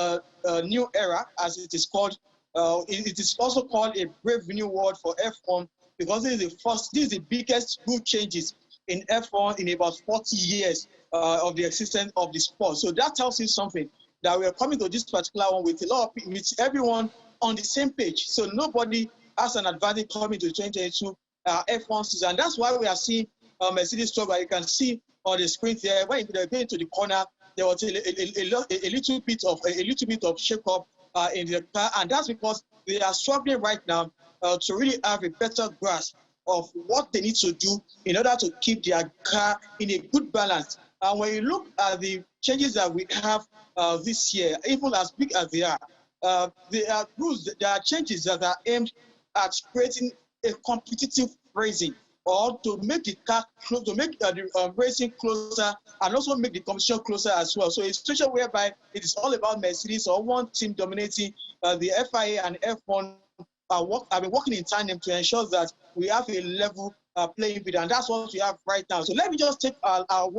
E: new era, as it is called. It is also called a brave new world for F1 because this is the biggest rule changes in F1 in about 40 years of the existence of the sport. So that tells you something, that we are coming to this particular one with with everyone on the same page. So nobody has an advantage coming to 2022 F1 season. And that's why we are seeing Mercedes struggle. You can see on the screen there when they're going to the corner, there was a little bit of shake-up in the car, and that's because they are struggling right now to really have a better grasp of what they need to do in order to keep their car in a good balance. And when you look at the changes that we have this year, even as big as they are rules. There are changes that are aimed at creating a competitive racing, or to make the car close, to make the racing closer, and also make the competition closer as well. So it's a situation whereby it is all about Mercedes or one team dominating. The FIA and F1 have been working in tandem to ensure that we have a level playing field, and that's what we have right now. So let me just take our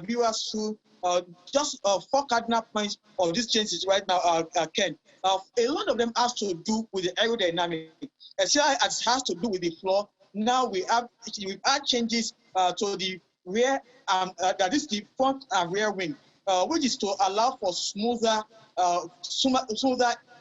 E: viewers through just 4 cardinal points of these changes right now, Ken. A lot of them has to do with the aerodynamic. As it has to do with the floor. Now we've had changes to the rear, that is the front and rear wing, which is to allow for smoother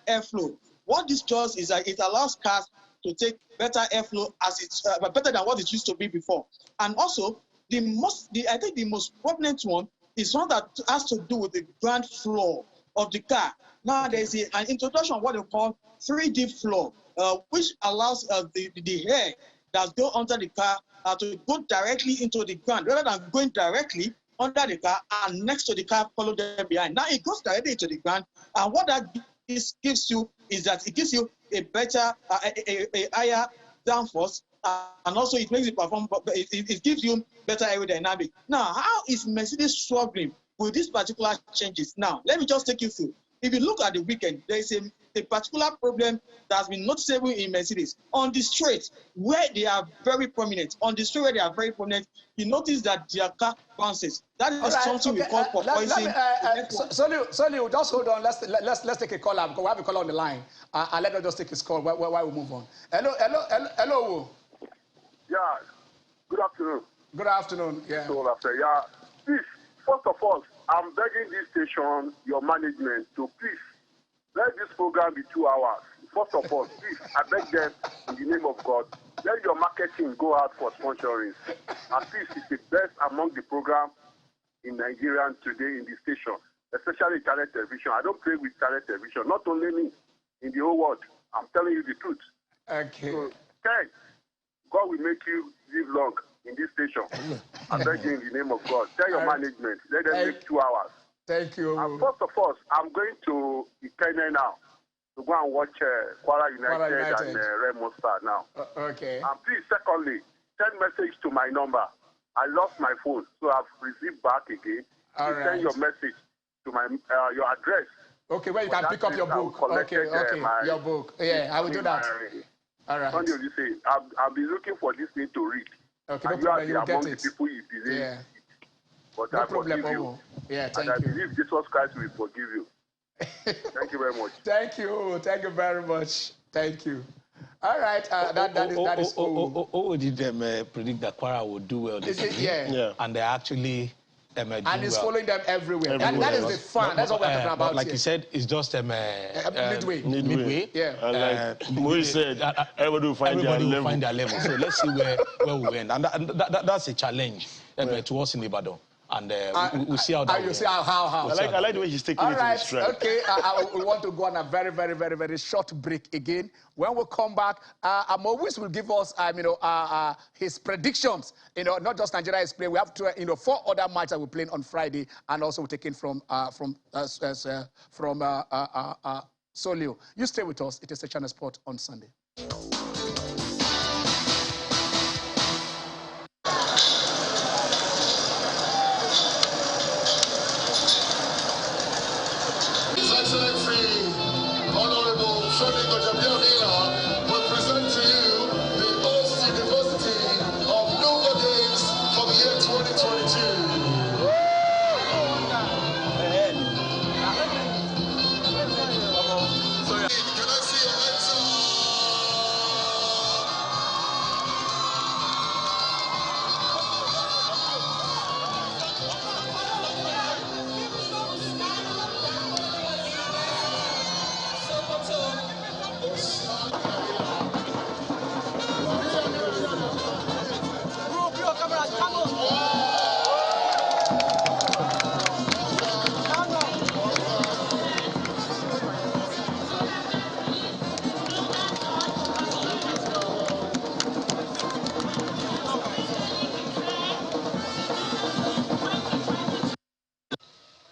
E: airflow. What this does is that it allows cars to take better airflow, as it's better than what it used to be before. And also, I think the most prominent one is one that has to do with the ground floor of the car. Now there's an introduction of what they call 3D floor, which allows the air that go under the car to go directly into the ground, rather than going directly under the car and next to the car, follow them behind. Now it goes directly into the ground, and what that gives you is that it gives you a better, a higher downforce, and also it makes it perform. It gives you better aerodynamic. Now, how is Mercedes struggling with these particular changes? Now, let me just take you through. If you look at the weekend, there is a particular problem that has been noticeable in Mercedes. On the straight, where they are very prominent, you notice that their car bounces. That is something we call for poison.
A: Sorry, just hold on. Let's take a caller, because we have a caller on the line. And let us just take his call while we move on. Hello.
F: Yeah. Good afternoon.
A: Good afternoon. Yeah.
F: So yeah. Please, first of all, I'm begging this station, your management, to please let this program be 2 hours. First of all, please, I beg them in the name of God, let your marketing go out for sponsoring. At least it's the best among the program in Nigeria today in the station, especially channel television. I don't play with channel television, not only me, in the whole world. I'm telling you the truth.
A: Okay.
F: So, thanks. God will make you live long in this station. I beg you in the name of God. Tell your management, let them make 2 hours.
A: Thank you.
F: And first of all, I'm going to Kenya now to go and watch Kwara United and Remo Star now.
A: Okay.
F: And please, secondly, send message to my number. I lost my phone, so I've received back again.
A: All right.
F: Send your message to my your address.
A: Okay, where you can pick up your book. Okay, your book. Yeah, I will do that. All right.
F: Sunday, you say, I'll be looking for this thing to read.
A: Okay,
F: and
A: no problem.
F: You
A: You
F: are
A: get
F: among
A: it.
F: the people you believe.
A: Yeah.
F: But
A: No
F: I
A: problem,
F: forgive you.
A: Yeah, thank
F: and
A: you.
F: I believe Jesus Christ will forgive you. Thank you very much.
A: Thank you. Thank you very much. Thank you. All right, that is
B: Oh, did them predict that Kwara would do well this season?
A: Yeah.
B: And they actually
A: and he's following them everywhere. That is the fun. That's what we're talking about.
B: Like you said, it's just
A: midway.
C: Yeah. And like Moise said, everybody will find their level.
B: So let's see where we end. And that's a challenge to us in Ibadan. And we'll see how that
A: goes. How.
C: I like the way he's taking it in his stride.
A: Okay. We want to go on a very, very, very, very short break again. When we come back, Maurice will give us, his predictions. Not just Nigeria is playing. We have 4 other matches that we're playing on Friday, and also we're taking from Solio. You stay with us. It is a Channel Sport on Sunday.
G: Will present to you the Host University of NUGA Games for the year 2022. Can I see your hands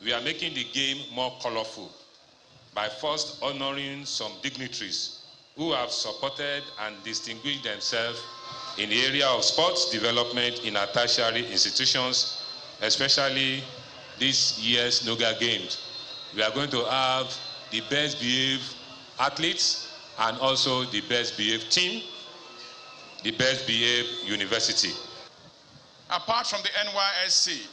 H: We are making the game more colorful by first honoring some dignitaries who have supported and distinguished themselves in the area of sports development in our tertiary institutions, especially this year's NUGA Games. We are going to have the best behaved athletes and also the best behaved team, the best behaved university.
I: Apart from the NYSC,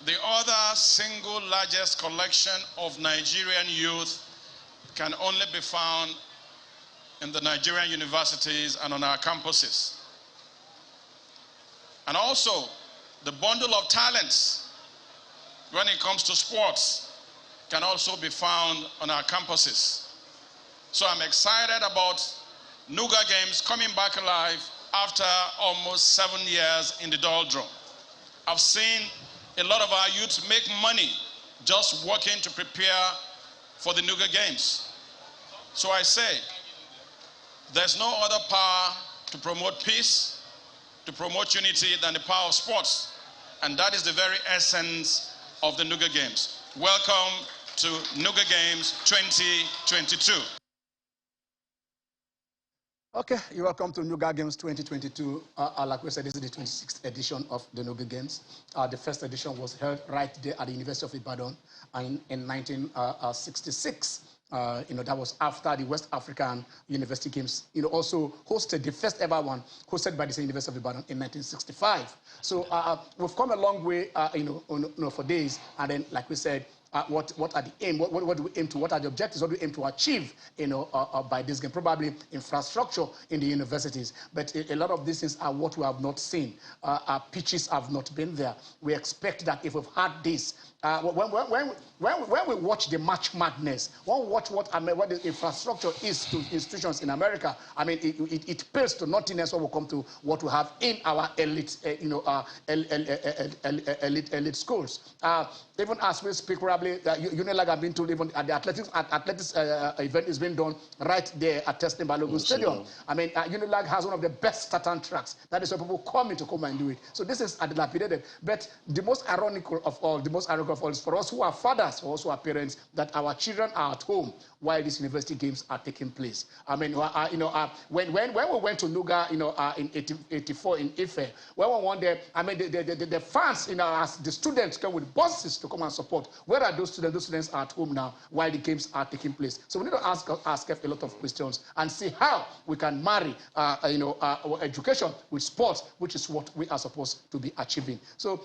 I: the other single largest collection of Nigerian youth can only be found in the Nigerian universities and on our campuses. And also, the bundle of talents when it comes to sports can also be found on our campuses. So I'm excited about NUGA Games coming back alive after almost 7 years in the doldrum. I've seen a lot of our youth make money just working to prepare for the NUGA Games. So I say, there's no other power to promote peace, to promote unity than the power of sports. And that is the very essence of the NUGA Games. Welcome to NUGA Games 2022.
A: Okay, you're welcome to NUGA Games 2022. Like we said, this is the 26th edition of the NUGA Games. The first edition was held right there at the University of Ibadan in 1966. That was after the West African University Games, also hosted the first ever one hosted by the same University of Ibadan in 1965. So we've come a long way, for days. And then, like we said, what are the aim? What do we aim to? What are the objectives? What do we aim to achieve? By this game, probably infrastructure in the universities. But a lot of these things are what we have not seen. Our pitches have not been there. We expect that if we've had this, when we watch the March Madness, when we watch what the infrastructure is to institutions in America, I mean, it pales to nothingness when we come to what we have in our elite, elite schools. Even as we speak, probably, Unilag have been told even the athletics event is being done right there at Testing Balogun Stadium. I mean, Unilag has one of the best tartan tracks. That is why people come and do it. So this is dilapidated. But the most ironical of all is for us who are fathers, for us who are parents, that our children are at home while these university games are taking place. I mean, when we went to NUGA, in 84 in Ife, when we went there, I mean, the fans, as the students came with buses to come and support. Whereas are those students are at home now while the games are taking place. So we need to ask a lot of questions and see how we can marry, our education with sports, which is what we are supposed to be achieving. So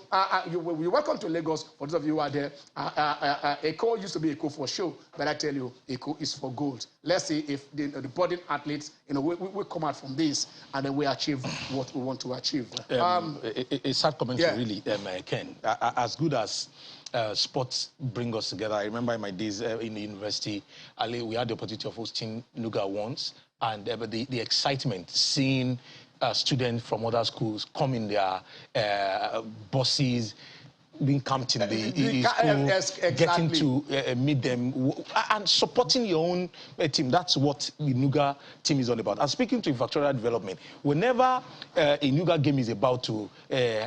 A: we welcome to Lagos. For those of you who are there, ECO used to be ECO for show, but I tell you, ECO is for gold. Let's see if the budding athletes, we come out from this and then we achieve what we want to achieve.
B: A sad commentary, really, Ken. As good as sports bring us together. I remember in my days in the university, we had the opportunity of hosting NUGA once, and the excitement, seeing students from other schools come in their buses, being camped in the school,
A: exactly.
B: getting to meet them, and supporting your own team. That's what the NUGA team is all about. And speaking to infrastructural development, whenever a NUGA game is about to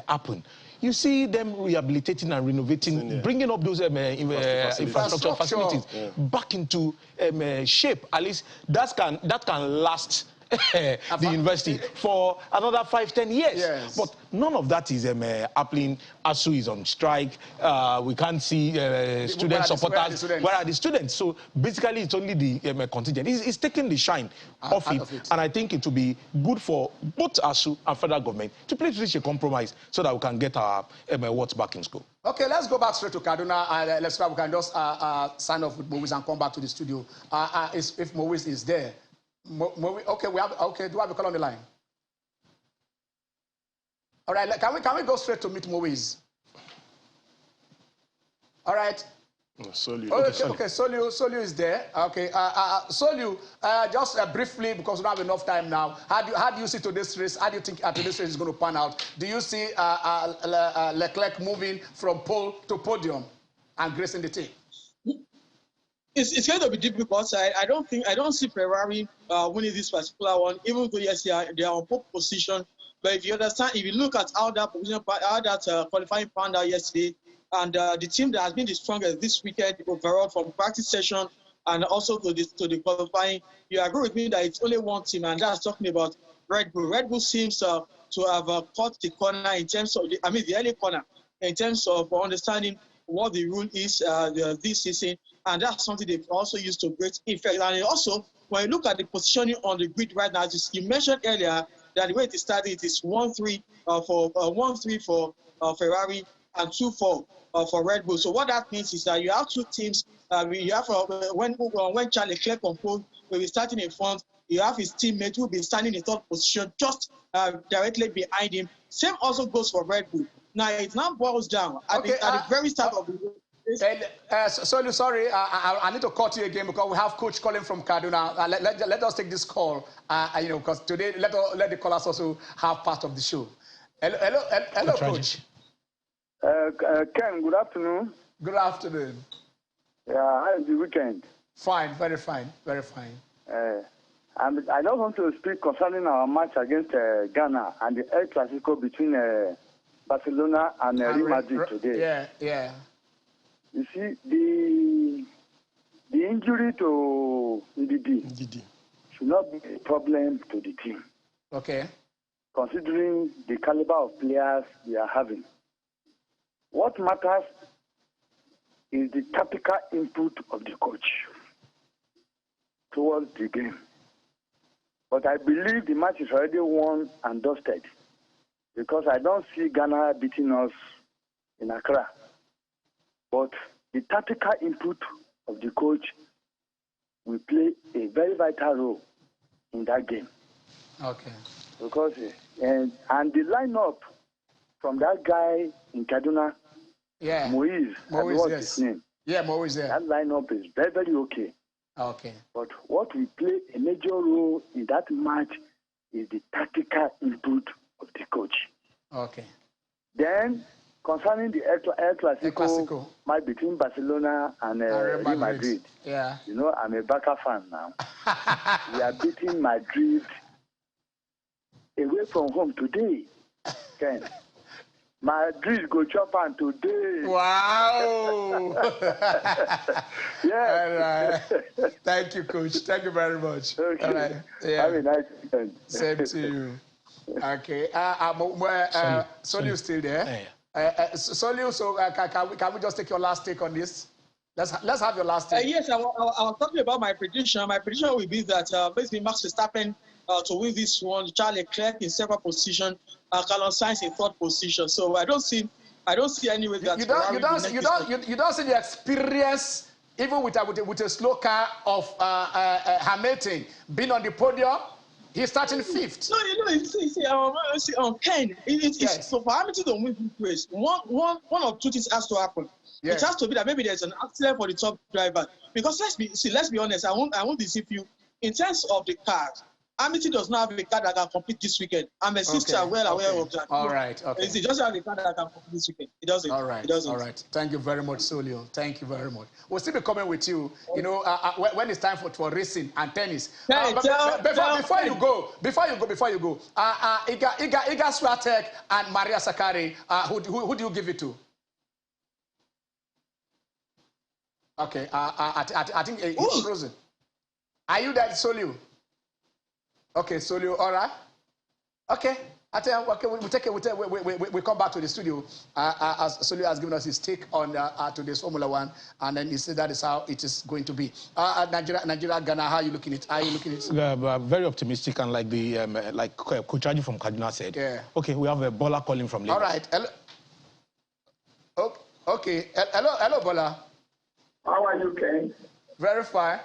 B: happen, you see them rehabilitating and renovating, bringing up those infrastructure facilities back into shape. At least that can last the university for another 5-10 years.
A: Yes.
B: But none of that is happening. ASU is on strike. We can't see student supporters. Where are the students? So basically, it's only the contingent. It's taking the shine off it. And I think it will be good for both ASU and federal government to please reach a compromise so that we can get our words back in school.
A: Okay, let's go back straight to Kaduna. Let's try we can just sign off with Moise and come back to the studio. If Moise is there. Okay, do I have a call on the line? All right, can we go straight to meet Moise? All right.
C: Solu.
A: Okay, Solu is there. Okay, Solu, just briefly, because we don't have enough time now. How do you see today's race? How do you think today's race is going to pan out? Do you see Leclerc moving from pole to podium and gracing the tape?
E: It's going to be difficult. I don't see Ferrari winning this particular one, even though yes, they are on pole position. But if you understand, if you look at how that qualifying panned out yesterday, and the team that has been the strongest this weekend overall from practice session and also to the qualifying, you agree with me that it's only one team, and that's talking about Red Bull. Red Bull seems to have caught the corner in terms of the early corner in terms of understanding what the rule is this season. And that's something they've also used to great effect. And also, when you look at the positioning on the grid right now, you mentioned earlier that the way it started, it is 1-3 for Ferrari and 2-4 for Red Bull. So what that means is that you have two teams. You have when Charles Leclerc on pole will be starting in front, you have his teammate who will be standing in third position just directly behind him. Same also goes for Red Bull. Now it now boils down at the very start of the race.
A: Sorry, I need to cut you again because we have Coach calling from Kaduna. Let us take this call, because today let the callers also have part of the show. Hello, Coach.
J: Ken, good afternoon.
A: Good afternoon.
J: Yeah, how is the weekend?
A: Fine, very fine, very fine.
J: I just want to speak concerning our match against Ghana and the El Clasico between Barcelona and Real Madrid today.
A: Yeah.
J: You see, the injury to Ndidi should not be a problem to the team.
A: Okay.
J: Considering the caliber of players we are having. What matters is the tactical input of the coach towards the game. But I believe the match is already won and dusted because I don't see Ghana beating us in Accra. But the tactical input of the coach will play a very vital role in that game.
A: Okay.
J: Because and the lineup from that guy in Kaduna, Moise, what's his name?
A: Yeah, Moise.
J: That lineup is very, very okay.
A: Okay.
J: But what will play a major role in that match is the tactical input of the coach.
A: Okay.
J: Then, concerning the El Clasico match between Barcelona and Real Madrid,
A: you
J: know, I'm a Barca fan now. We are beating Madrid away from home today. Okay. Madrid go chop on today.
A: Wow.
J: Yeah.
A: Right. Thank you, Coach. Thank you very much.
J: Okay.
A: All right. Yeah.
J: Have a nice weekend.
A: Same to you. Okay. Solu still there? Solu, so can we just take your last take on this? Let's have your last thing.
E: Yes, I was talking about my prediction. My prediction will be that basically Max Verstappen to win this one, Charles Leclerc in second position, Carlos Sainz in third position. So I don't see any way that
A: you don't see the experience even with a slow car of Hamilton being on the podium. He's starting fifth.
E: No, Ken, it's so for Hamilton to win this race, one of two things has to happen. Yes. It has to be that maybe there's an accident for the top driver. Because let's be honest, I won't deceive you. In terms of the cars, Hamilton does not have a car that can compete this weekend. I'm a sister well aware of that.
A: All right. Okay.
E: He doesn't have a car that can compete this weekend. It doesn't.
A: All right.
E: It doesn't.
A: All right. Thank you very much, Solio. Thank you very much. We'll still be coming with you. You know, when it's time for racing and tennis. Before you go, Iga Swiatek and Maria Sakkari, who do you give it to? Okay. I think it's frozen. Are you there, Solio? Okay, Solio, all right. Okay, I tell you, okay, we come back to the studio as Solio has given us his take on today's Formula One, and then he said that is how it is going to be. Nigeria, Ghana, how are you looking at it?
B: Very optimistic, and like Coach Raji from Kaduna said. Yeah. Okay, we have a Bola calling from Lagos.
A: All right. Hello. Okay. Hello, Bola.
K: How are you, Ken?
A: Very fine.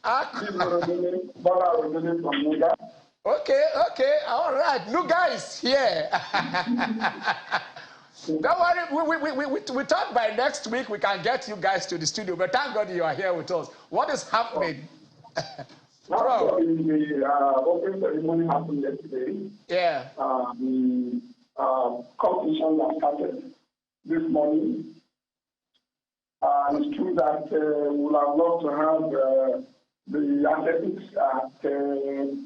K: Bola from NUGA.
A: Okay, all right. NUGA is here. Don't worry, we thought by next week we can get you guys to the studio, but thank God you are here with us. What is happening?
K: Bro. The opening ceremony happened yesterday.
A: Yeah.
K: The competition that started this morning. It's true that we would have loved to have the athletics at the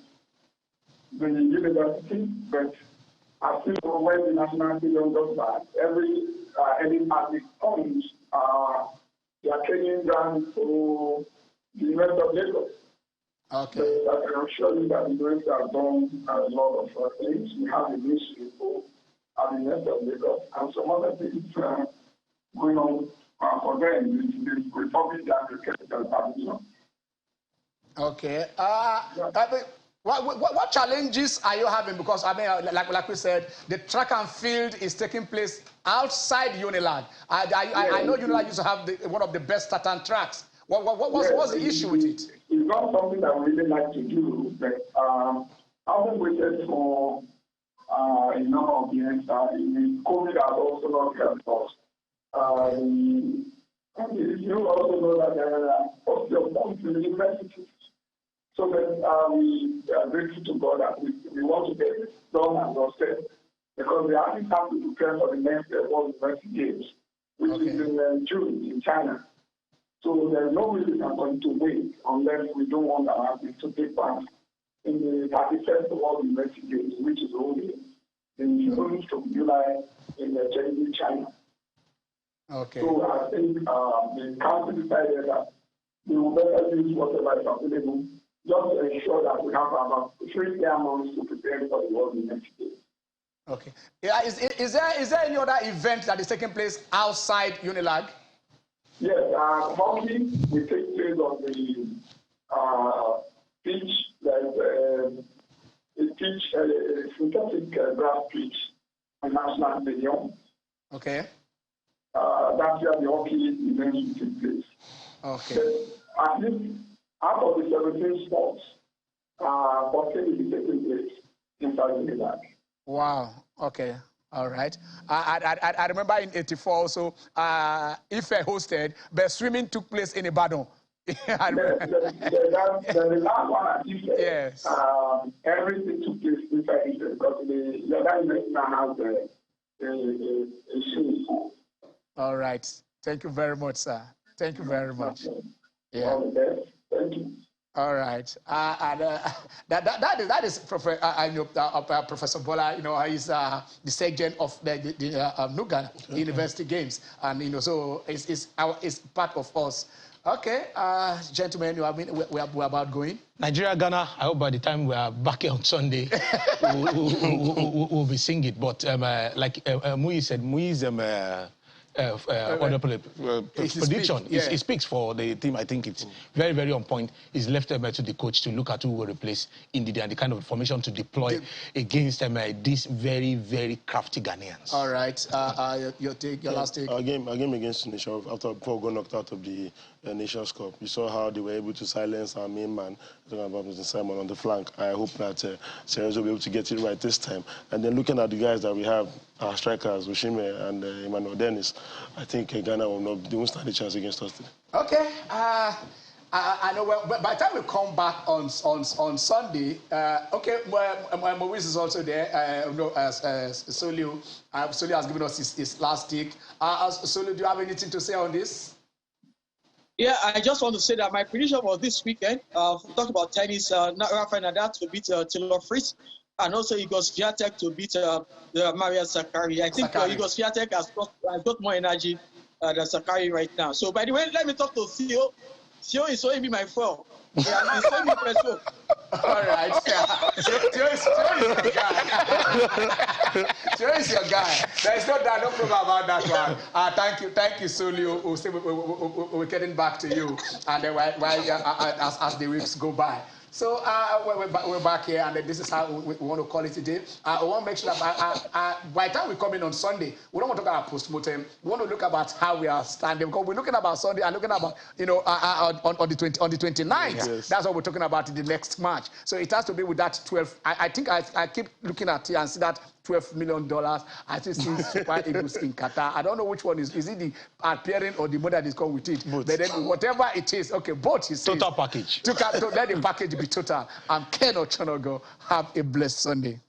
K: university, but I feel when the national stadium goes back, any athlete comes, they are training down to the University of Lagos.
A: Okay.
K: But I can assure you that the university has done a lot of things. We have a new school at the University of Lagos and some other things going on for them in the Republic and the Pavilion.
A: Okay. What challenges are you having? Because I mean, like we said, the track and field is taking place outside Unilag. I know Unilag used to have one of the best tartan tracks. What's the issue with it?
K: It's not something that we really like to do, but having waited for a number of years, the COVID has also not helped us. You also know that there are points in the universities. So that we are grateful to God that we want to get this done as I said, because we actually have to prepare for the next World University Games, which is in June in China. So there's no reason I'm going to wait unless we don't want our athletes to take part in the 31st World University Games, which is only in June to July in Beijing, China.
A: Okay.
K: So I think the council decided that we will better use whatever is available just to ensure that we have about 3 months to prepare for the World University Games.
A: Okay. Yeah, is there any other event that is taking place outside Unilag?
K: Yes, hockey will take place on the pitch, a synthetic grass pitch in National Stadium.
A: Okay.
K: That's where the hockey event will take place.
A: Okay.
K: But at least out of the 17 sports, 14 will be taking place inside Unilag.
A: Wow. Okay. All right. I remember in '84 also, IFE hosted, but swimming took place in Ibadan.
K: The last one at IFE,
A: yes.
K: Everything took place inside IFE because the other event now has a swimming pool.
A: All right. Thank you very much, sir. Thank you very much. Yeah.
K: All the best. Thank you.
A: All right. That is Professor Bola. You know, he's the sergeant of the NUGA University Games, and so it's part of us. Okay, gentlemen, we're about going.
B: Nigeria, Ghana. I hope by the time we are back on Sunday, we'll be singing. But like Muyi said, Muyi's prediction. It speaks for the team. I think it's very, very on point. It's left to the coach to look at who will replace Ndidi and the kind of formation to deploy against these very, very crafty Ghanaians.
A: All right. Your last take.
C: A game against Tunisia before we got knocked out of the Nations Cup. You saw how they were able to silence our main man, talking about Mr. Simon on the flank. I hope that Cerezo will be able to get it right this time. And then looking at the guys that we have, our strikers, Oshime and Emmanuel Dennis, I think Ghana they won't stand a chance against us today.
A: Okay. I know. By the time we come back on Sunday, okay, Maurice is also there. Solio has given us his last take. Solio, do you have anything to say on this?
E: Yeah, I just want to say that my prediction was this weekend. We talked about tennis. Rafael Nadal to beat Taylor Fritz, and also Igor Swiatek to beat Maria Sakkari. I think Igor Swiatek has got more energy than Sakkari right now. So, by the way, let me talk to Theo. Theo is showing me my phone. Yeah, he's showing me my phone.
A: All right. Theo is your guy. Theo is your guy. There is no problem about that one. Thank you, Solio. We're getting back to you, and then as the weeks go by. So we're back here, and this is how we want to call it today. I want to make sure that by the time we come in on Sunday, we don't want to talk about post-mortem. We want to look about how we are standing, because we're looking about Sunday and looking about, on the 29th. Yes. That's what we're talking about in the next match. So it has to be with that 12. I think I keep looking at here and see that $12 million. I still see Super Eagles in Qatar. I don't know which one is it the appearing or the money that is come with it. Both. But then whatever it is, okay, both is
B: total package.
A: Let the package be total. I'm Ken Ochonogo. Have a blessed Sunday.